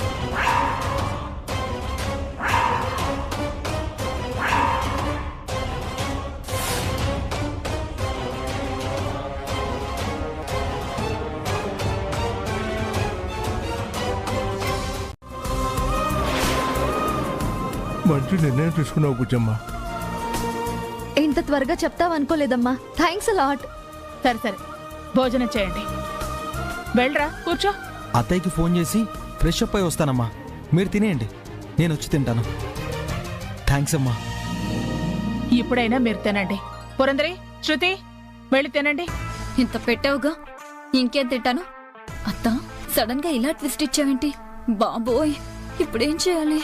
మంచి నిర్ణయం తీసుకున్నావు బుజ్జమ్మ. ఇంత త్వరగా చెప్తావనుకోలేదమ్మా. Thanks a lot. సరే సరే, భోజనం చేయండి. వెళ్ళరా, కూర్చో. అత్తయ్యకి ఫోన్ చేసి ఫ్రెష్ అప్ అయి వస్తానమ్మా. మీరు తినేయండి, నేను వచ్చి తింటాను. థ్యాంక్స్ అమ్మా. ఇప్పుడైనా మీరు తినండి. పురందరి, శృతి, వెళ్ళి తినండి. ఇంత పెట్టావుగా, ఇంకేం తింటాను? అత్త, సడన్ గా ఇలా ట్విస్ట్ ఇచ్చావేంటి? బాబోయ్, ఇప్పుడేం చేయాలి?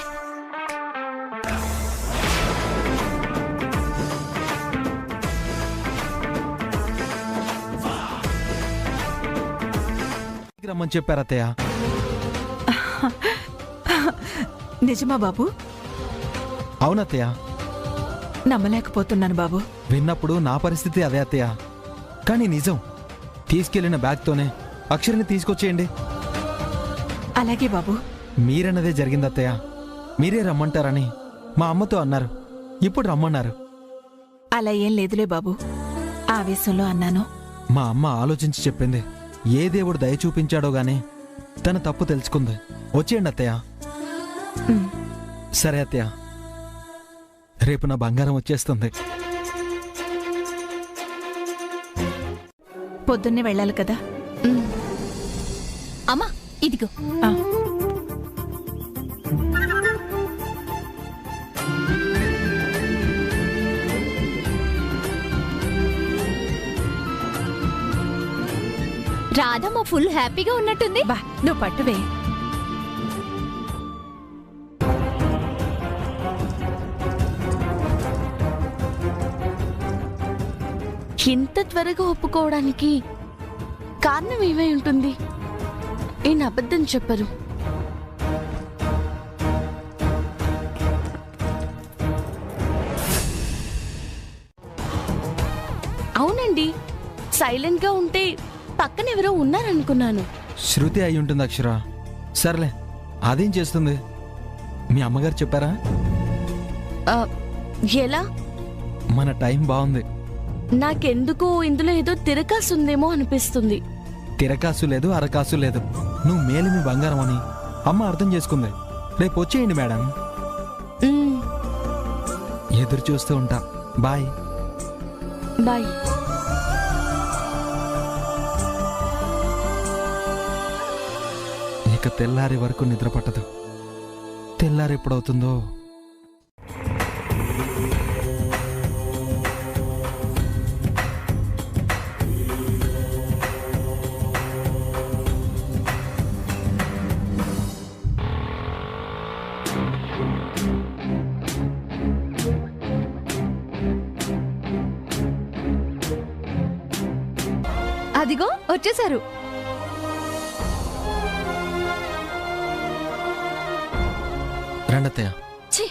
రమ్మని చెప్పారు అత్తయ్య. నిజమా బాబు? అవునత్తయ్య. నమ్మలేకపోతున్నాను బాబు. విన్నప్పుడు నా పరిస్థితి అదే అత్తయ్య. కానీ నిజం. తీసుకెళ్లిన బ్యాగ్తోనే అక్షరిని తీసుకొచ్చేయండి. అలాగే బాబు. మీరన్నదే జరిగింది అత్తయ్య. మీరే రమ్మంటారని మా అమ్మతో అన్నారు. ఇప్పుడు రమ్మన్నారు. అలా ఏం లేదులే బాబు, ఆవేశంలో అన్నాను. మా అమ్మ ఆలోచించి చెప్పింది. ఏ దేవుడు దయ చూపించాడో గాని తన తప్పు తెలుసుకుంది. వచ్చేయండి అత్తయ్య. సరే అత్తయ్య, రేపు నా బంగారం వచ్చేస్తుంది. పొద్దున్నే వెళ్ళాలి కదా. అమ్మా, ఇదిగో. రాధమ్మ ఫుల్ హ్యాపీగా ఉన్నట్టుంది. బా, నువ్వు పట్టువే. ఇంత త్వరగా ఒప్పుకోవడానికి కారణం ఏమై ఉంటుంది? ఈయన అబద్ధం చెప్పరు. సైలెంట్ గా ఉంటే పక్కన ఎవరో ఉన్నారనుకున్నాను. శృతి అయి ఉంటుంది అక్షర. సర్లే, అదేం చేస్తుంది? మీ అమ్మగారు చెప్పారా? ఎలా? మన టైం బాగుంది. నాకెందుకు ఇందులో ఏదో తిరకాసుందేమో అనిపిస్తుంది. తిరకాసు లేదు, అరకాసు లేదు. నువ్వు మేలిమి బంగారం అని అమ్మ అర్థం చేసుకుంది. రేపు వచ్చేయండి మేడం. ఎదురు చూస్తూ ఉంటా. Bye bye. ఇక తెల్లారి వరకు నిద్ర పట్టదు. తెల్లారి ఎప్పుడవుతుందో. అదిగో వచ్చేశారు. రండత్తయ్య. ఛీ,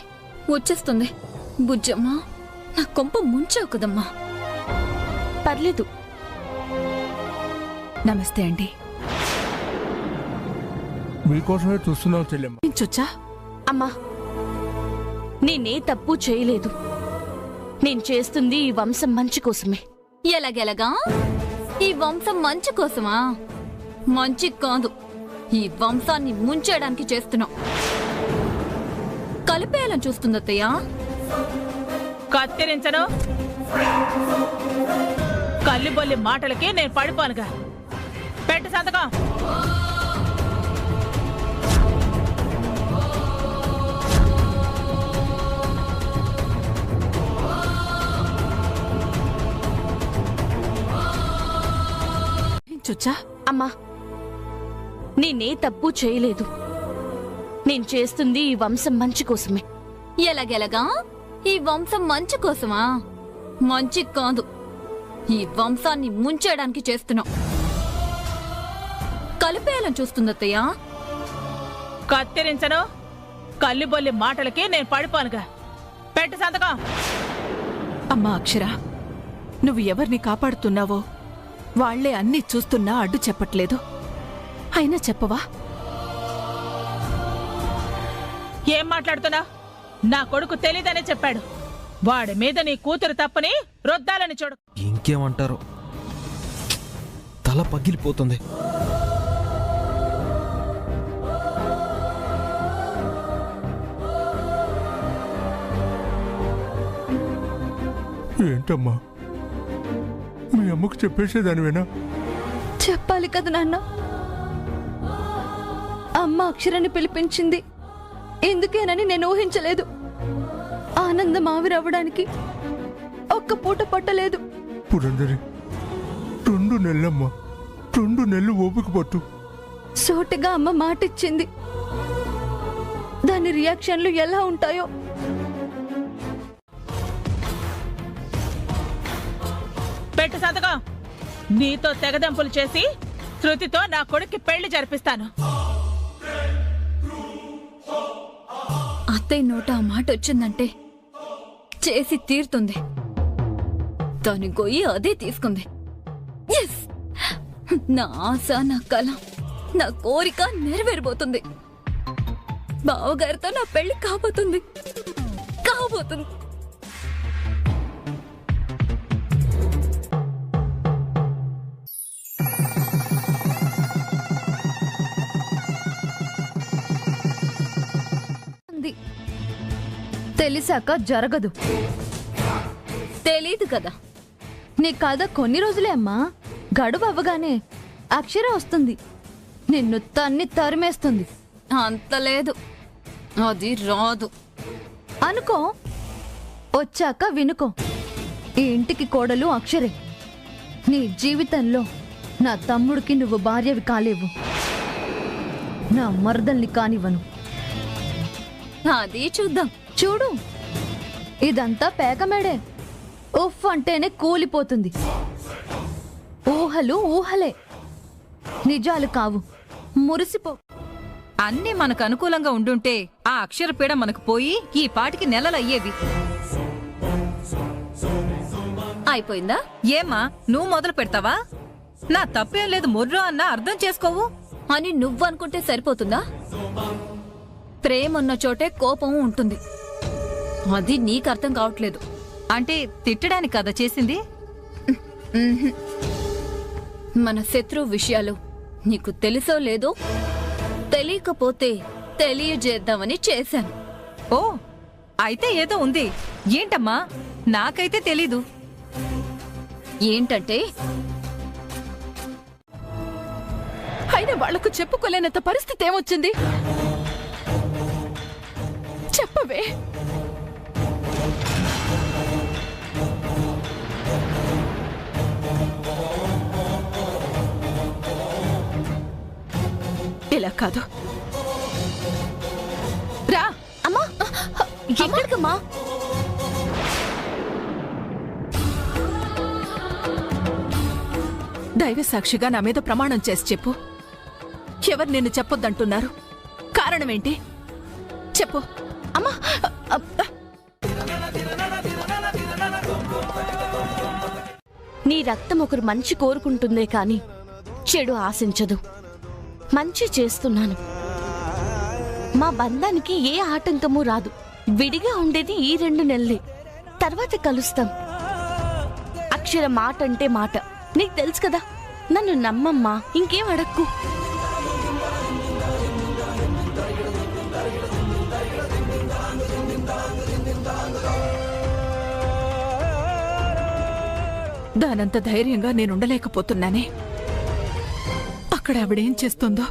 వచ్చేస్తుంది. బుజ్జమ్మా, నా కొంప ముంచావు కదమ్మా. పర్లేదు. నమస్తే అండి. మీకోసమే చూస్తున్నాం చెల్లెమ్మ. ఇంచొచ్చా? అమ్మా, నేనే తప్పు చేయలేదు. నేను చేస్తుంది ఈ వంశం మంచి కోసమే. ఎలాగెలగా? ఈ వంశం మంచి కోసమా? మంచి కాదు, ఈ వంశాన్ని ముంచేయడానికి చేస్తున్నావు. కలిపేయాలని చూస్తుందత్తయ్య. కత్తిరించను. కల్లిబొల్లి మాటలకి నేను పడిపోనుగా. పెట్టు సంతకం. ఇంచొచ్చా? అమ్మా, నేనే తప్పు చేయలేదు. నేను చేస్తుంది ఈ వంశం మంచి కోసమే. ఎలాగెలగా? ఈ వంశం మంచి కోసమా? మంచి కాదు, ఈ వంశాన్ని ముంచేయడానికి చేస్తున్నావు. కలిపేయాలని చూస్తుందత్తయ్య. కత్తిరించను. కల్లిబొల్లి మాటలకి నేను పడిపోనుగా. పెట్టు సంతకం. అమ్మా అక్షర, నువ్వు ఎవరిని కాపాడుతున్నావో వాళ్లే అన్నీ చూస్తున్నా అడ్డు చెప్పట్లేదు. అయినా చెప్పవా? ఏం మాట్లాడుతున్నా? నా కొడుకు తెలీదనే చెప్పాడు. వాడి మీద నీ కూతురు తప్పని రుద్దాలని చూడు. ఇంకేమంటారు? తల పగిలిపోతుంది. ఏంటమ్మా, మీ అమ్మకు చెప్పేసేదానివేనా? చెప్పాలి కదా నాన్న. అమ్మ అక్షరాన్ని పిలిపించింది ఎందుకేనని నేను ఊహించలేదు. ఆనందం ఆవిరవ్వడానికి ఒక్క పూట పట్టలేదు. పురందరి, 2 నెలలమ్మా, 2 నెలలు ఓపిక పట్టు. సోటిగా అమ్మ మాటిచ్చింది. దాని రియాక్షన్లు ఎలా ఉంటాయో. పెట్టు సంతకం. నీతో తెగదెంపులు చేసి శృతితో నా కొడుక్కి పెళ్లి జరిపిస్తాను. అత్తయ్య నోట ఆ మాట వచ్చిందంటే చేసి తీరుతుంది. దాని గొయ్యి అదే తీసుకుంది. ఎస్, నా ఆశ, నా కళ, నా కోరిక నెరవేరబోతుంది. బావగారితో నా పెళ్లి కాబోతుంది. తెలిసాక జరగదు. తెలీదు కదా. నీ కథ కొన్ని రోజులే అమ్మా. గడువు అవ్వగానే అక్షర వస్తుంది, నిన్ను తన్ని తరిమేస్తుంది. అంత లేదు, అది రాదు. అనుకో, వచ్చాక వినుకో. ఈ ఇంటికి కోడలు అక్షరే. నీ జీవితంలో నా తమ్ముడికి నువ్వు భార్యవి కాలేవు, నా మరదల్ని కానివ్వను. అది చూద్దాం. చూడు, ఇదంతా పేకమేడే. ఉఫ్ అంటేనే కూలిపోతుంది. ఊహలు ఊహలే, నిజాలు కావు. మురిసిపో. అన్నీ మనకు అనుకూలంగా ఉండుంటే ఆ అక్షరపీడ మనకు పోయి ఈ పాటికి నెలలయ్యేవి. అయిపోయిందా? ఏమ్మా నువ్వు మొదలు పెడతావా? నా తప్పేం లేదు ముర్రో అన్నా అర్థం చేసుకోవు అని నువ్వనుకుంటే సరిపోతుందా? ప్రేమ ఉన్న చోటే కోపం ఉంటుంది. అది నీకు అర్థం కావట్లేదు. అంటే తిట్టడానికి కదా చేసింది? ఉహుం. మన శత్రువు విషయాలు నీకు తెలుసో లేదో, తెలియకపోతే తెలియజేద్దామని చేశాను. ఓ అయితే ఏదో ఉంది. ఏంటమ్మా? నాకైతే తెలీదు. ఏంటంటే అయినా వాళ్లకు చెప్పుకోలేనంత పరిస్థితి ఏమొచ్చింది? చెప్పవే. ఇలా కాదు. రా అమ్మా. ఎక్కడికమ్మా? దైవ సాక్షిగా నా మీద ప్రమాణం చేసి చెప్పు. ఎవరు నిన్ను చెప్పొద్దంటున్నారు? కారణమేంటి చెప్పు. అమ్మా. నీ రక్తం ఒకరు మంచి కోరుకుంటుందే కాని చెడు ఆశించదు. మంచి చేస్తున్నాను. మా బంధానికి ఏ ఆటంకమూ రాదు. విడిగా ఉండేది ఈ 2 నెలలే. తర్వాత కలుస్తాం. అక్షర మాట అంటే మాట. నీకు తెలుసు కదా. నన్ను నమ్మమ్మా. ఇంకేం అడక్కు. దానంత ధైర్యంగా నేనుండలేకపోతున్నానే. అక్కడ ఆవిడేం చేస్తుందో.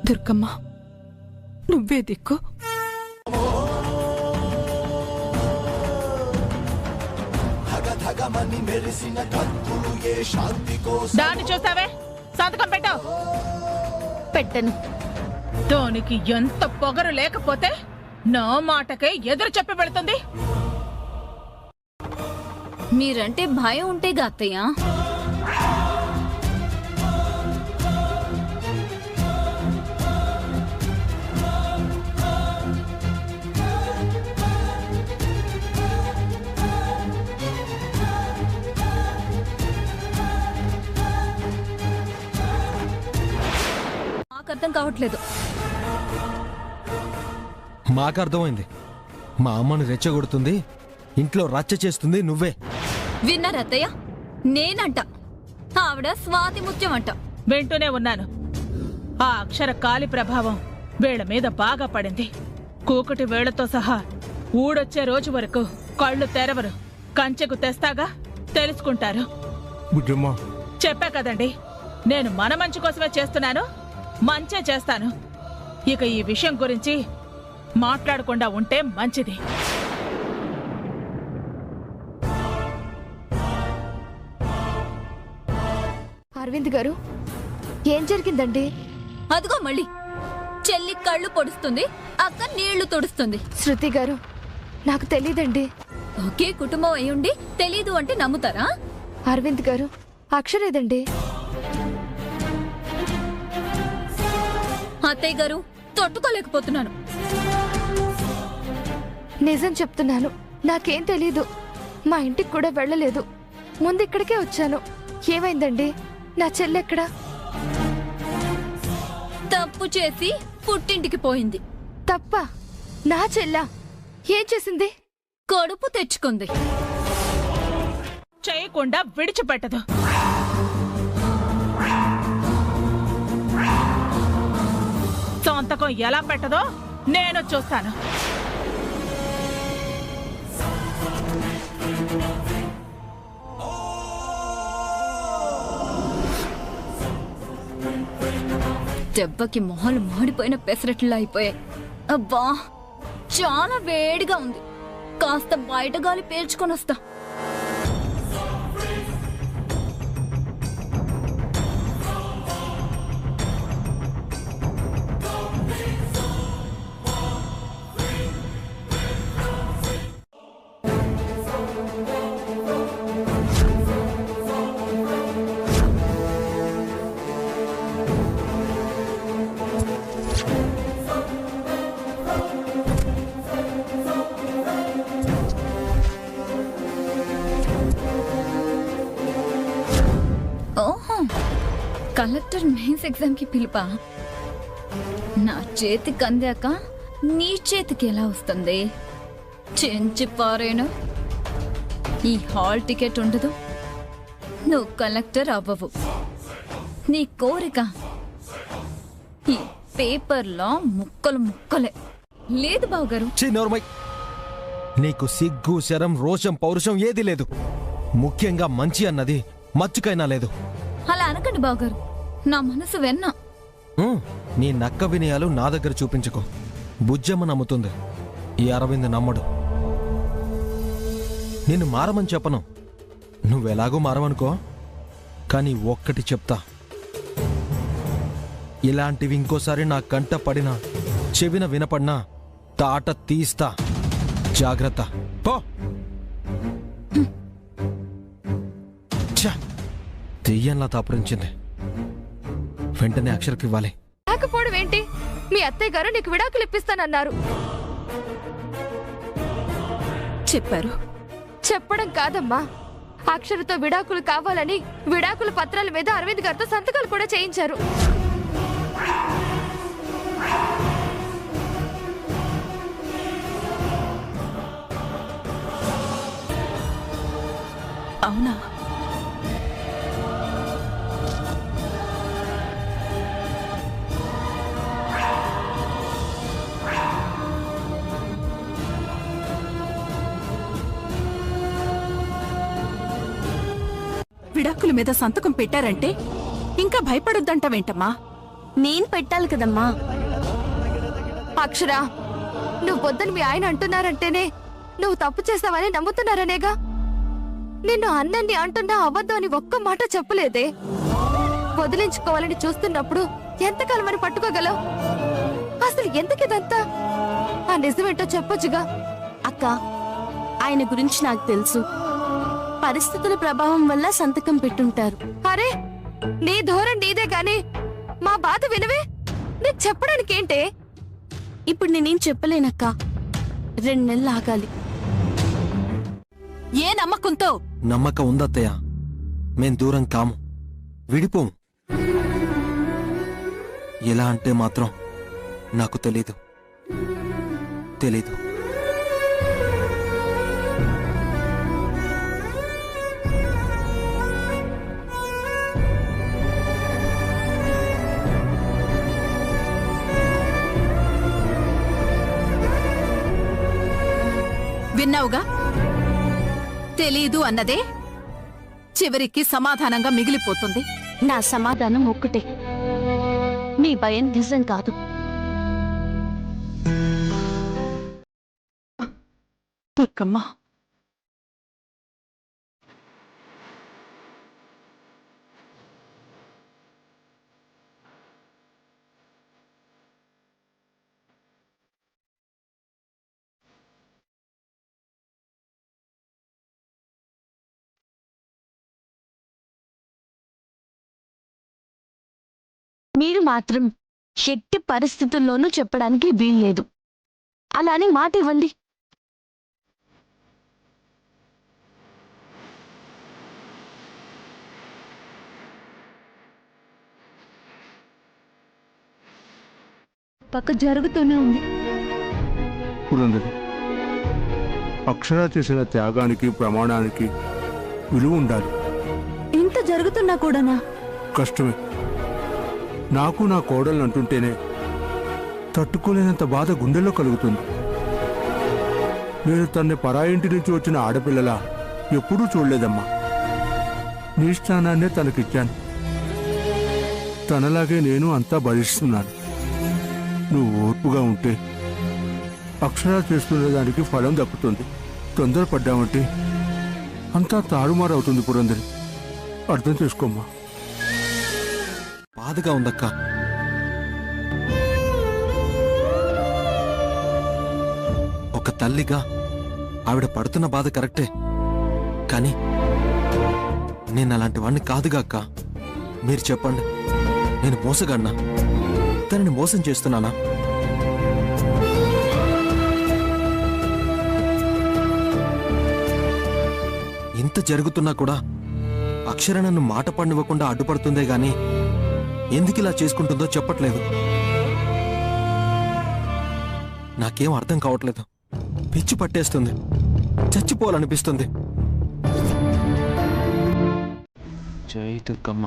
దుర్గమ్మ నువ్వే దిక్కు. దాన్ని చూస్తావే? సంతకం పెట్టావు. పెట్టను. దానికి ఎంత పొగరు లేకపోతే నా మాటకే ఎదురు చెప్పి పెడుతుంది. మీరంటే భయం ఉంటేగా అత్తయ్య. మాకు అర్థం కావట్లేదు. మాకు అర్థమైంది. మా అమ్మను రెచ్చగొడుతుంది, ఇంట్లో రచ్చ చేస్తుంది నువ్వే. విన్నారా అత్తయ్య? నేనంట ఆవిడ స్వాతి ముత్యం అంట. వింటూనే ఉన్నాను. ఆ అక్షర కాలి ప్రభావం వీళ్ళ మీద బాగా పడింది. కూకటి వేళ్లతో సహా ఊడొచ్చే రోజు వరకు కళ్ళు తెరవరు. కంచెకు తెస్తాగా తెలుసుకుంటారు. బుజ్జమ్మ చెప్పా కదండి, నేను మన మంచి కోసమే చేస్తున్నాను. మంచే చేస్తాను. ఇక ఈ విషయం గురించి మాట్లాడకుండా ఉంటే మంచిది. అరవింద్ గారు ఏం జరిగిందండి? అదిగో మళ్ళీ చెల్లి కళ్ళు పొడుస్తుంది, అక్క నీళ్లు తుడుస్తుంది. శృతి గారు నాకు తెలీదండి. ఒకే కుటుంబం అయ్యుండి తెలీదు అంటే నమ్ముతారా? అరవింద్ గారు అక్షరేదండి. అత్తయ్య గారు తట్టుకోలేకపోతున్నాను. నిజం చెప్తున్నాను, నాకేం తెలీదు. మా ఇంటికి కూడా వెళ్ళలేదు. ముందు ఇక్కడికే వచ్చాను. ఏమైందండి? నా చెల్లెక్కడా? తప్పు చేసి పుట్టింటికి పోయింది. తప్ప? నా చెల్లా ఏం చేసింది? కడుపు తెచ్చుకుంది. చేయకుండా విడిచిపెట్టదు. సంతకం ఎలా పెట్టదో నేను చూస్తాను. దెబ్బకి మొహాలు మాడిపోయిన పెసరట్లా అయిపోయాయి. అబ్బా చాలా వేడిగా ఉంది. కాస్త బయట గాలి పీల్చుకొని వస్తా. కలెక్టర్ మెయిన్స్ ఎగ్జామ్ కి పిలుపా? నా చేతికి అందాక నీ చేతికి ఎలా వస్తుంది? చెంచి పారేను. ఈ హాల్ టికెట్ ఉండదు, నువ్వు కలెక్టర్ అవ్వవు. నీ కోరిక ఈ పేపర్లో ముక్కలు ముక్కలే. లేదు బావగారు. నీకు సిగ్గు, శరం, రోషం, పౌరుషం ఏదీ లేదు. ముఖ్యంగా మంచి అన్నది మచ్చుకైనా లేదు. అలా అనకండి బావగారు, నా మనసు వెన్న. నీ నక్క వినయాలు నా దగ్గర చూపించుకో. బుజ్జమ్మ నమ్ముతుంది, ఈ అరవింద్ నమ్మడు. నిన్ను మారమని చెప్పను, నువ్వెలాగూ మారవనుకో. కానీ ఒక్కటి చెప్తా, ఇలాంటివి ఇంకోసారి నా కంట పడినా చెవిన వినపడినా తాట తీస్తా. జాగ్రత్త. పో. దెయ్యంలా తాపరించింది. వెంటనే అక్షరకి ఇవ్వాలి. లేకపోవడం ఏంటి? మీ అత్తయ్య గారు నీకు విడాకులు ఇప్పిస్తానన్నారు. చెప్పారు. చెప్పడం కాదమ్మా, అక్షరతో విడాకులు కావాలని విడాకుల పత్రాల మీద అరవింద్ గారితో సంతకాలు కూడా చేయించారు. అవునా? విడాకుల మీద సంతకం పెట్టారంటే ఇంకా భయపడొద్దంటావేంటమ్మా? నేను పెట్టాలి కదమ్మా. అక్షరా, నువ్వు పొద్దున మీ ఆయన అంటున్నారంటేనే నువ్వు తప్పు చేస్తావని నమ్ముతున్నారనేగా. నిన్ను అన్నన్ని అంటున్నా అబద్ధం అని ఒక్క మాట చెప్పలేదే. వదిలించుకోవాలని చూస్తున్నప్పుడు ఎంతకాలం అని పట్టుకోగలవు? అసలు ఎందుకిదంతా? ఆ నిజమేంటో చెప్పొచ్చుగా. అక్క, ఆయన గురించి నాకు తెలుసు. పరిస్థితుల ప్రభావం వల్ల సంతకం పెట్టుంటారు. అరే, నీ ధోరణి నీదే గాని మా బాధ వినవే. నీకు చెప్పడానికి ఏంటే? ఇప్పుడు నేనేం చెప్పలేనక్క, 2 నెలలు ఆగాలి. ఏ నమ్మకంతో? నమ్మకం ఉందత్తయ్య, మేం దూరం కాము, విడిపోము. ఎలా అంటే మాత్రం నాకు తెలీదు. విన్నావుగా? తెలీదు అన్నదే చివరికి సమాధానంగా మిగిలిపోతుంది. నా సమాధానం ఒక్కటే, నీ భయం నిజం కాదు. దుర్గమ్మ, మీరు మాత్రం ఎట్టి పరిస్థితుల్లోనూ చెప్పడానికి వీల్లేదు. అలానే మాట ఇవ్వండి. పక్క జరుగుతూనే ఉంది. పురంధరి, అక్షర చేసిన త్యాగానికి, ప్రమాణానికి విలువ ఉండాలి. ఇంత జరుగుతున్నా కూడానా? కష్టమే. నాకు నా కోడలు అంటుంటేనే తట్టుకోలేనంత బాధ గుండెల్లో కలుగుతుంది. నేను తన్ని పరాయింటి నుంచి వచ్చిన ఆడపిల్లలా ఎప్పుడూ చూడలేదమ్మా. నీ స్థానాన్నే తనకిచ్చాను. తనలాగే నేను అంతా భరిస్తున్నాను. నువ్వు ఓర్పుగా ఉంటే అక్షరా చేస్తున్న దానికి ఫలం దక్కుతుంది. తొందరపడ్డామంటే అంతా తారుమారవుతుంది. పురంధరి, అర్థం చేసుకోమ్మా. బాధగా ఉందక్క. ఒక తల్లిగా ఆవిడ పడుతున్న బాధ కరెక్టే, కానీ నేను అలాంటి వాడిని కాదుగా అక్క. మీరు చెప్పండి, నేను మోసగాడినా? తనని మోసం చేస్తున్నానా? ఇంత జరుగుతున్నా కూడా అక్షర నన్ను మాట పడినివ్వకుండా అడ్డుపడుతుందే గాని ఎందుకు ఇలా చేసుకుంటుందో చెప్పట్లేదు. నాకేం అర్థం కావట్లేదు. పిచ్చి పట్టేస్తుంది, చచ్చిపోవాలనిపిస్తుంది. జై దుర్గమ్మ.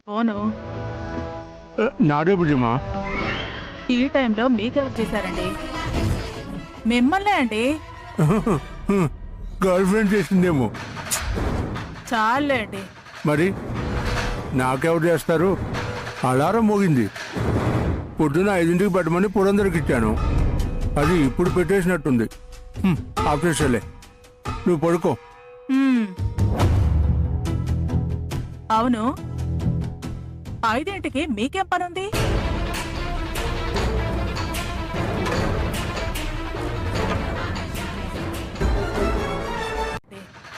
ఫోను నాదే బుజ్జమ్మా. ఈ టైంలో మీకెవరు చేశారండి? మిమ్మల్నే అండి. గర్ల్ ఫ్రెండ్ చేసిందేమో. చాలే అండి. మరి నాకెవరు చేస్తారు? అలారం మోగింది. పొద్దున 5ంటికి పెట్టమని పురందరికి ఇచ్చాను. అది ఇప్పుడు పెట్టేసినట్టుంది. ఆపేసలే, నువ్వు పడుకో. అవును, 5ంటికి మీకేం పనుంది?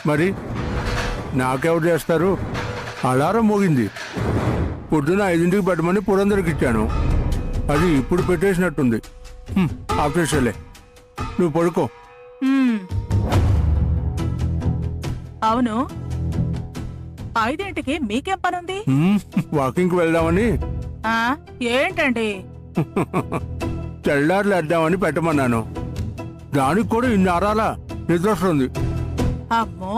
మరి నాకెవరు చేస్తారు? అలారం మోగింది. పొద్దున 5ంటికి పెట్టమని పురందరికి ఇచ్చాను. అది ఇప్పుడు పెట్టేసినట్టుంది. ఆపేసలే, నువ్వు పడుకో. అవును, 5ంటికి మీకేం పనుంది? వాకింగ్కి వెళ్దామని. ఏంటండి? తెల్లారులు వేద్దామని పెట్టమన్నాను. దానికి కూడా ఇన్ని ఆరాలా నిద్ర వస్తుంది. అమ్మో,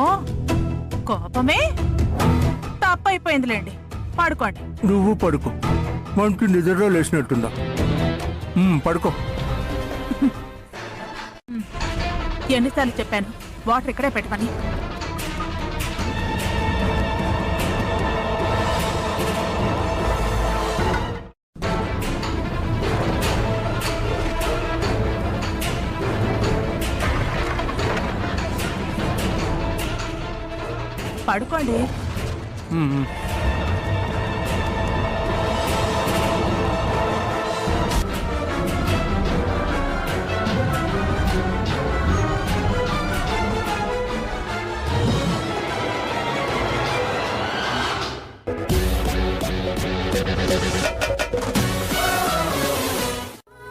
కోపమే తప్పైపోయిందిలేండి. పడుకోండి. నువ్వు పడుకో, మంచి నిద్రలో లేచినట్టుందా. పడుకో. ఎన్నిసార్లు చెప్పాను వాటర్ ఇక్కడే పెట్టమని? పడుకోండి.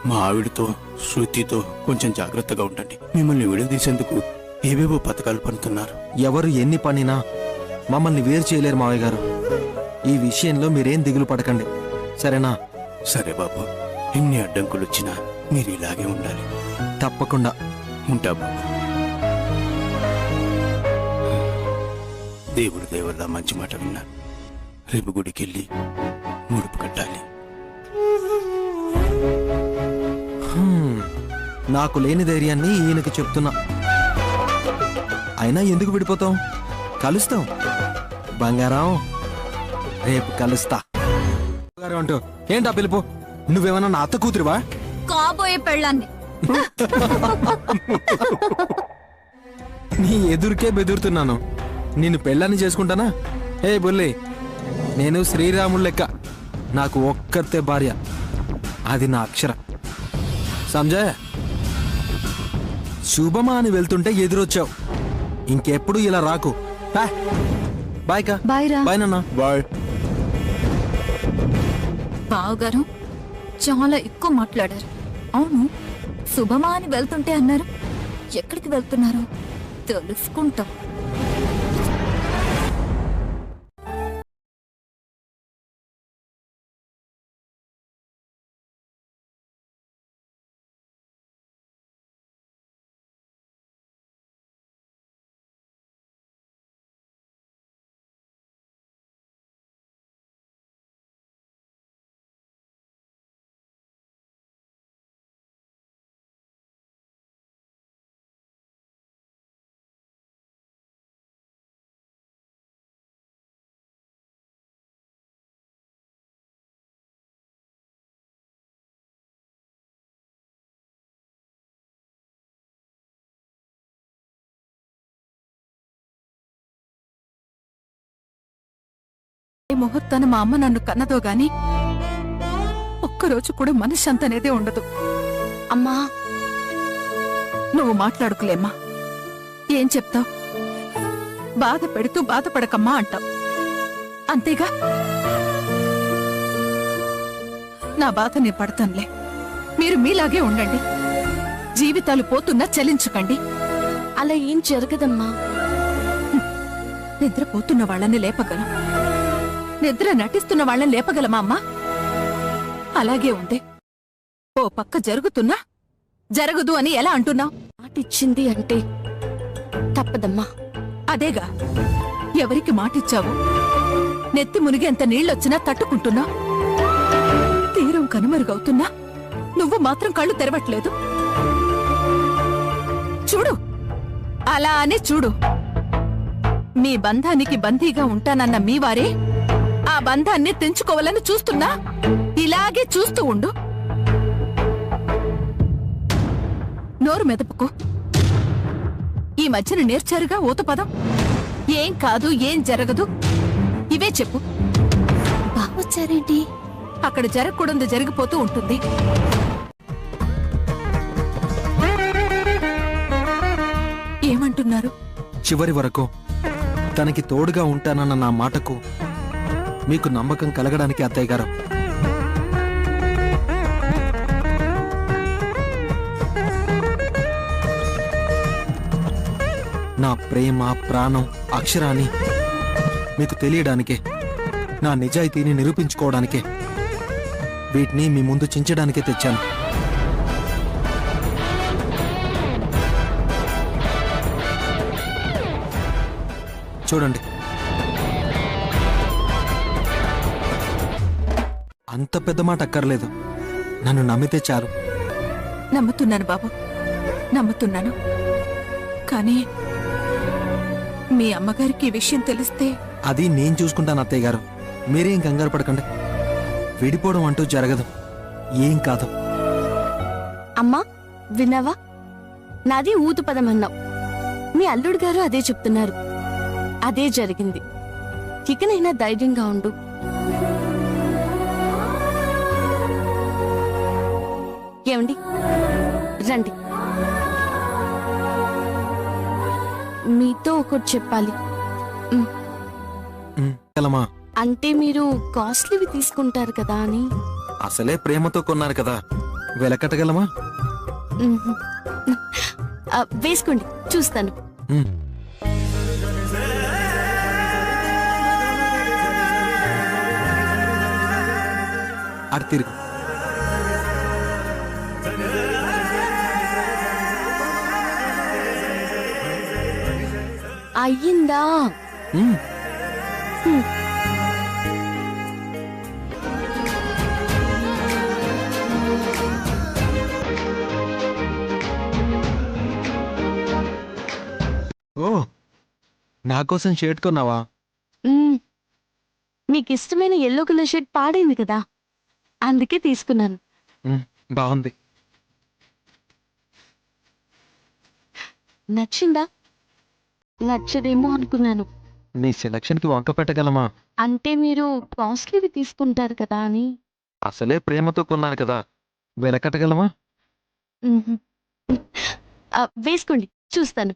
మా ఆవిడతో శృతితో కొంచెం జాగ్రత్తగా ఉండండి. మిమ్మల్ని విడదీసేందుకు ఏవేవో పథకాలు పన్నుతున్నారు. ఎవరు ఎన్ని పనినా మమ్మల్ని వేరు చేయలేరు మావయ్య గారు. ఈ విషయంలో మీరేం దిగులు పడకండి, సరేనా? సరే బాబు, ఎన్ని అడ్డంకులు వచ్చినా మీరు ఇలాగే ఉండాలి. తప్పకుండా ఉంటా బాబు. దేవుడి దేవుళ్ళ మంచి మాట విన్నా. రేపు గుడికెళ్ళి ముడుపు కట్టాలి. నాకు లేని ధైర్యాన్ని ఈయనకి చెప్తున్నా. అయినా ఎందుకు విడిపోతాం? కలుస్తాం బంగారం, రేపు కలుస్తా. అంటూ ఏంటా పిలుపు? నువ్వేమన్నా నా అత్త కూతురువా? కాబోయే పెళ్ళాన్ని. నీ ఎదురుకే బెదురుతున్నాను. నిన్ను పెళ్ళాన్ని చేసుకుంటానా? ఏ బొల్లి, నేను శ్రీరాముడు లెక్క. నాకు ఒక్కతే భార్య, అది నా అక్షర. సంజయ్, శుభమా అని వెళ్తుంటే ఎదురొచ్చావు. ఇంకెప్పుడు ఇలా రాకు. బాయ్ కా. బాయ్ రా. బాయ్ నాన్న. బాయ్. బావగారు చాలా ఎక్కువ మాట్లాడారు. అవును, శుభమా అని వెళ్తుంటే అన్నారు. ఎక్కడికి వెళ్తున్నారు తెలుసుకుంటాం. ఏ ముహూర్తాన మా అమ్మ నన్ను కన్నదో గాని ఒక్కరోజు కూడా మనశ్శాంతి అనేదే ఉండదు. అమ్మా నువ్వు మాట్లాడుకులేమ్మా. ఏం చెప్తావు? బాధ పెడుతూ బాధపడకమ్మా అంటావు, అంతేగా? నా బాధ నేను పడతానులే. మీరు మీలాగే ఉండండి. జీవితాలు పోతున్నా చలించకండి. అలా ఏం జరగదమ్మా. నిద్రపోతున్న వాళ్ళని లేపగలం, నిద్ర నటిస్తున్న వాళ్ళని లేపగలమా అమ్మా? అలాగే ఉంది. ఓ పక్క జరుగుతున్నా జరగదు అని ఎలా అంటున్నావు? మాటిచ్చింది అంటే తప్పదమ్మా. అదేగా, ఎవరికి మాటిచ్చావు? నెత్తి మునిగేంత నీళ్ళొచ్చినా తట్టుకుంటున్నా. తీరం కనుమరుగవుతున్నా నువ్వు మాత్రం కళ్ళు తెరవట్లేదు. చూడు, అలా అని చూడు. మీ బంధానికి బందీగా ఉంటానన్న మీ వారే ఆ బంధాన్ని తెంచుకోవాలని చూస్తున్నా ఇలాగే చూస్తూ ఉండు. నోరు మెదపుకో. ఈ మధ్యన నేర్చారుగా ఊతపదం. ఏం కాదు, ఏం జరగదు, ఇవే చెప్పు. బావొచ్చారేంటి? అక్కడ జరగకూడదు జరిగిపోతూ ఉంటుంది. ఏమంటున్నారు? చివరి వరకు తనకి తోడుగా ఉంటానన్న నా మాటకు మీకు నమ్మకం కలగడానికి అత్తయ్య గారు. నా ప్రేమ, ప్రాణం, అక్షరాన్ని మీకు తెలియడానికే, నా నిజాయితీని నిరూపించుకోవడానికే, వీటిని మీ ముందు చించడానికే తెచ్చాను. చూడండి, అంత పెద్ద మాట అక్కర్లేదు. నన్ను నమ్మితే చాలు. నమ్ముతున్నాను బాబు, నమ్ముతున్నాను. కానీ మీ అమ్మగారికి ఈ విషయం తెలిస్తే? అది నేను చూసుకుంటాను అత్తయ్య గారు. మీరేం కంగారు పడకండి. విడిపోవడం అంటూ జరగదు. ఏం కాదు. అమ్మా విన్నావా? నాది ఊతు పదం అన్నావు. మీ అల్లుడు గారు అదే చెప్తున్నారు. అదే జరిగింది. ఇకనైనా ధైర్యంగా ఉండు. ఏమండి, రండి. మీతో ఒకటి చెప్పాలి. అంటే మీరు కాస్ట్లీవి తీసుకుంటారు కదా అని. అసలే ప్రేమతో కొన్నారు కదా, వెలకట్టగలమా? వేసుకోండి, చూస్తాను. అటు తిరుగు. అయ్యిందా? ఓ, నా కోసం షర్ట్ కొన్నావా? మీకు ఇష్టమైన ఎల్లో కలర్ షర్ట్ పాడైంది కదా, అందుకే తీసుకున్నాను. బాగుంది. నచ్చిందా? నచ్చదేమో అనుకున్నాను. నీ సెలక్షన్కి వంక పెట్టగలమా? అంటే మీరు కాస్ట్లీవి తీసుకుంటారు కదా అని. అసలే ప్రేమతో కొన్నాను కదా, వెలకట్టగలమా? వేసుకోండి, చూస్తాను.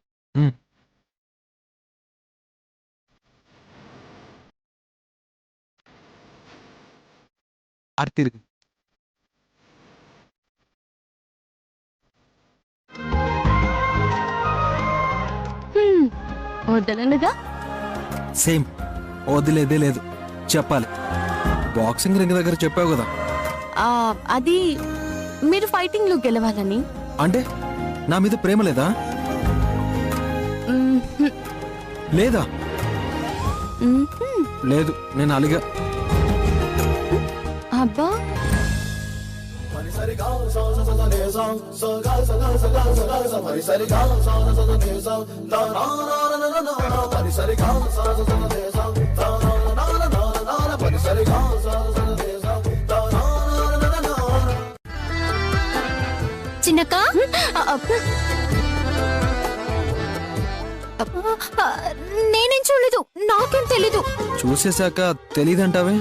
అటు తిరుగు. వద్దనగా సేమ్, వదిలేదే లేదు. చెప్పాలి. బాక్సింగ్ రింగ్ దగ్గర చెప్పావు కదా. అది మీరు ఫైటింగ్ లో గెలవాలని. అంటే నా మీద ప్రేమ లేదా? లేదా? లేదు, నేను అలిగా. అబ్బా, చిన్నక్క, నేనేం చూడలేదు. నాకేం తెలీదు. చూసేశాక తెలీదంటావే?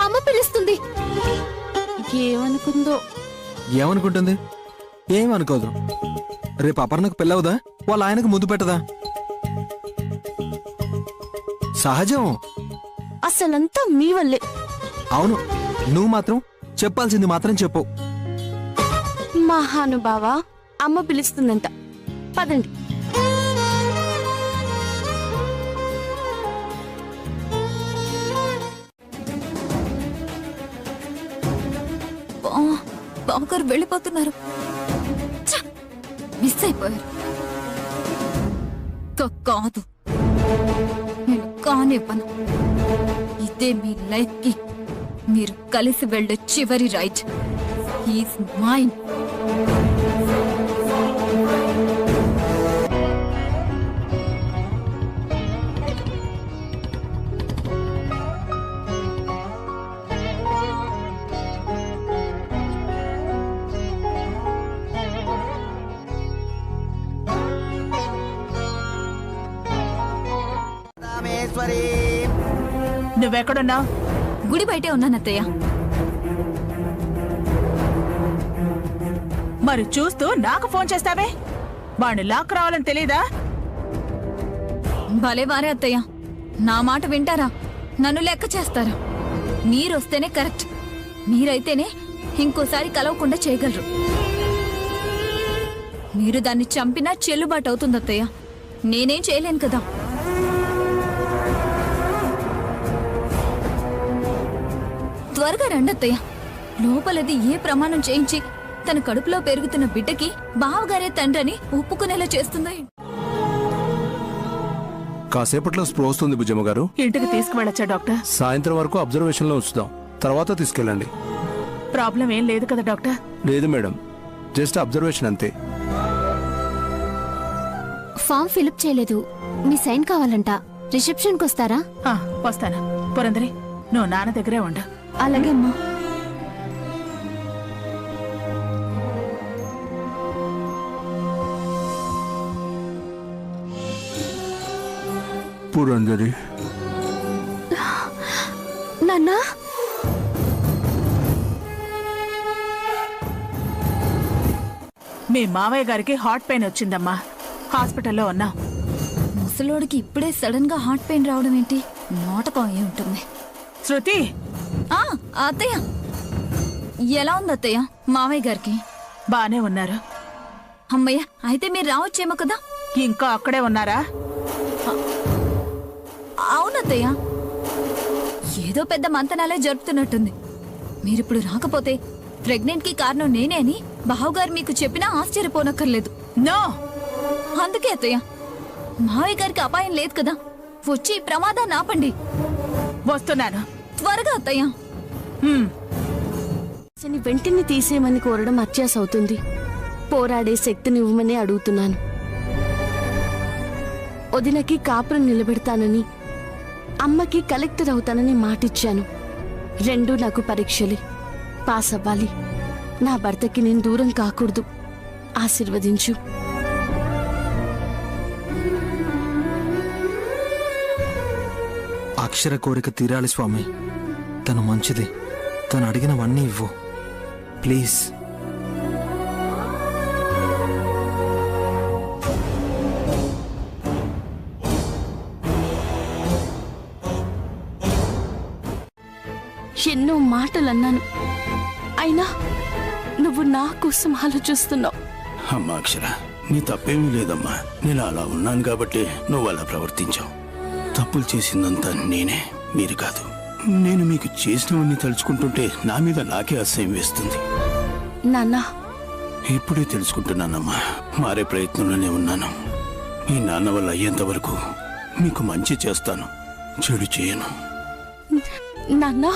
అమ్మ పిలుస్తుంది. ఏమనుకుందో. ఏమనుకుంటుంది? ఏమనుకోదు. రేపు అపర్ణకు పెళ్ళవుదా? వాళ్ళ ఆయనకు ముద్దు పెట్టదా? సహజం. అసలంతా మీ వల్లే. అవును, నువ్వు మాత్రం చెప్పాల్సింది మాత్రం చెప్పు. మహానుభావా, అమ్మ పిలుస్తుందంట, పదండి. బావగారు వెళ్ళిపోతున్నారు. మిస్ అయిపోయారు. కాదు, నేను కానివ్వను. ఇదే మీ లైఫ్ కి మీరు కలిసి వెళ్ళే చివరి రైట్. He's mine. నువ్వెక్కడున్నావు? గుడి బయటే ఉన్నానత్తయ్య. మరి చూస్తూ నాకు ఫోన్ చేస్తావే? వాణ్ణి లాక్ రావాలని తెలీదా? భలే వారే అత్తయ్య, నా మాట వింటారా? నన్ను లెక్క చేస్తారా? మీరొస్తేనే కరెక్ట్. మీరైతేనే ఇంకోసారి కలవకుండా చేయగలరు. మీరు దాన్ని చంపినా చెల్లుబాటు అవుతుంది అత్తయ్య. నేనేం చేయలేను కదా. త్వరగా రండి అత్తయ్య. లోపలది ఏ ప్రమాణం చేయించి తన కడుపులో పెరుగుతున్న బిడ్డకి బావగారే తండ్రని ఒప్పుకునేలా చేస్తుందో. కాసేపట్లో స్ప్రో వస్తుంది బుజ్జమ్మ గారు. ఇంటికి తీసుకువెళ్ళొచ్చా డాక్టర్? సాయంత్రం వరకు అబ్జర్వేషన్ లో ఉంచుదాం, తర్వాత తీసుకెళ్ళండి. ప్రాబ్లం ఏం లేదు కదా డాక్టర్? లేదు మేడం, జస్ట్ అబ్జర్వేషన్ అంతే. ఫామ్ ఫిలప్ చేయలేదు. మీ సైన్ కావాలంట. రిసెప్షన్కి వస్తారా? వస్తాను. పురందరి, నువ్వు నాన్న దగ్గరే ఉండు. అలాగే అమ్మా. పురందరి. నాన్నా, మీ మావయ్య గారికి హార్ట్ పెయిన్ వచ్చిందమ్మా. హాస్పిటల్లో ఉన్నాం. ముసలోడికి ఇప్పుడే సడన్ గా హార్ట్ పెయిన్ రావడం ఏంటి? నాటకం అయి ఉంటుంది. శృతి. అత్తయ్య, ఎలా ఉంది అత్తయ్య మావయ్య గారికి? బానే ఉన్నారు. అమ్మయ్య, అయితే మీరు రావచ్చేమో కదా. ఇంకా అక్కడే ఉన్నారా? అవునత్తయ్య, ఏదో పెద్ద మంతనాలే జరుపుతున్నట్టుంది. మీరిప్పుడు రాకపోతే ప్రెగ్నెంట్ కి కారణం నేనే అని బావగారు మీకు చెప్పినా ఆశ్చర్యపోనక్కర్లేదు. నో, అందుకే అత్తయ్య, మావయ్య గారికి అపాయం లేదు కదా. వచ్చి ప్రమాదాన్ని ఆపండి. వస్తున్నాను. త్వరగా అత్తయ్య. వెంటనే తీసేయమని కోరడం అత్యాస అవుతుంది. పోరాడే శక్తిని ఇవ్వమని అడుగుతున్నాను. వదినకి కాపురం నిలబెడతానని, అమ్మకి కలెక్టర్ అవుతానని మాటిచ్చాను. రెండూ నాకు పరీక్షలే. పాస్ అవ్వాలి. నా భర్తకి నేను దూరం కాకూడదు. ఆశీర్వదించు. అక్షర కోరిక తీరాలి స్వామి. తను మంచిది. తను అడిగినవన్నీ ఇవ్వు ప్లీజ్. ఎన్నో మాటలు అన్నాను, అయినా నువ్వు నా కోసం ఆలోచిస్తున్నావు. అమ్మా అక్షర, నీ తప్పేమీ లేదమ్మా. నేను అలా ఉన్నాను కాబట్టి నువ్వు అలా ప్రవర్తించావు. తప్పులు చేసిందంతా నేనే, మీరు కాదు. నేను మీకు చేసినవన్నీ తలుచుకుంటుంటే నా మీద నాకే అసహ్యం వేస్తుంది. నాన్నా, ఇప్పుడే తెలుసుకుంటున్నానమ్మా. మారే ప్రయత్నంలోనే ఉన్నాను. మీ నాన్న వల్ల అయ్యేంత వరకు మీకు మంచి చేస్తాను, చెడు చేయను. నాన్నా,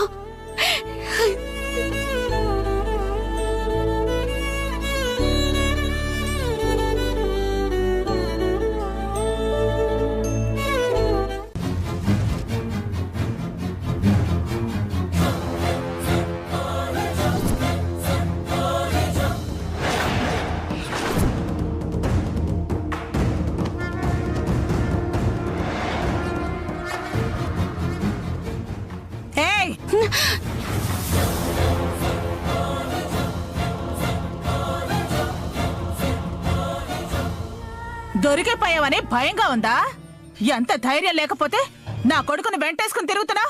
దొరికిపోయావని భయంగా ఉందా? ఎంత ధైర్యం లేకపోతే నా కొడుకును వెంటేసుకుని తిరుగుతున్నా?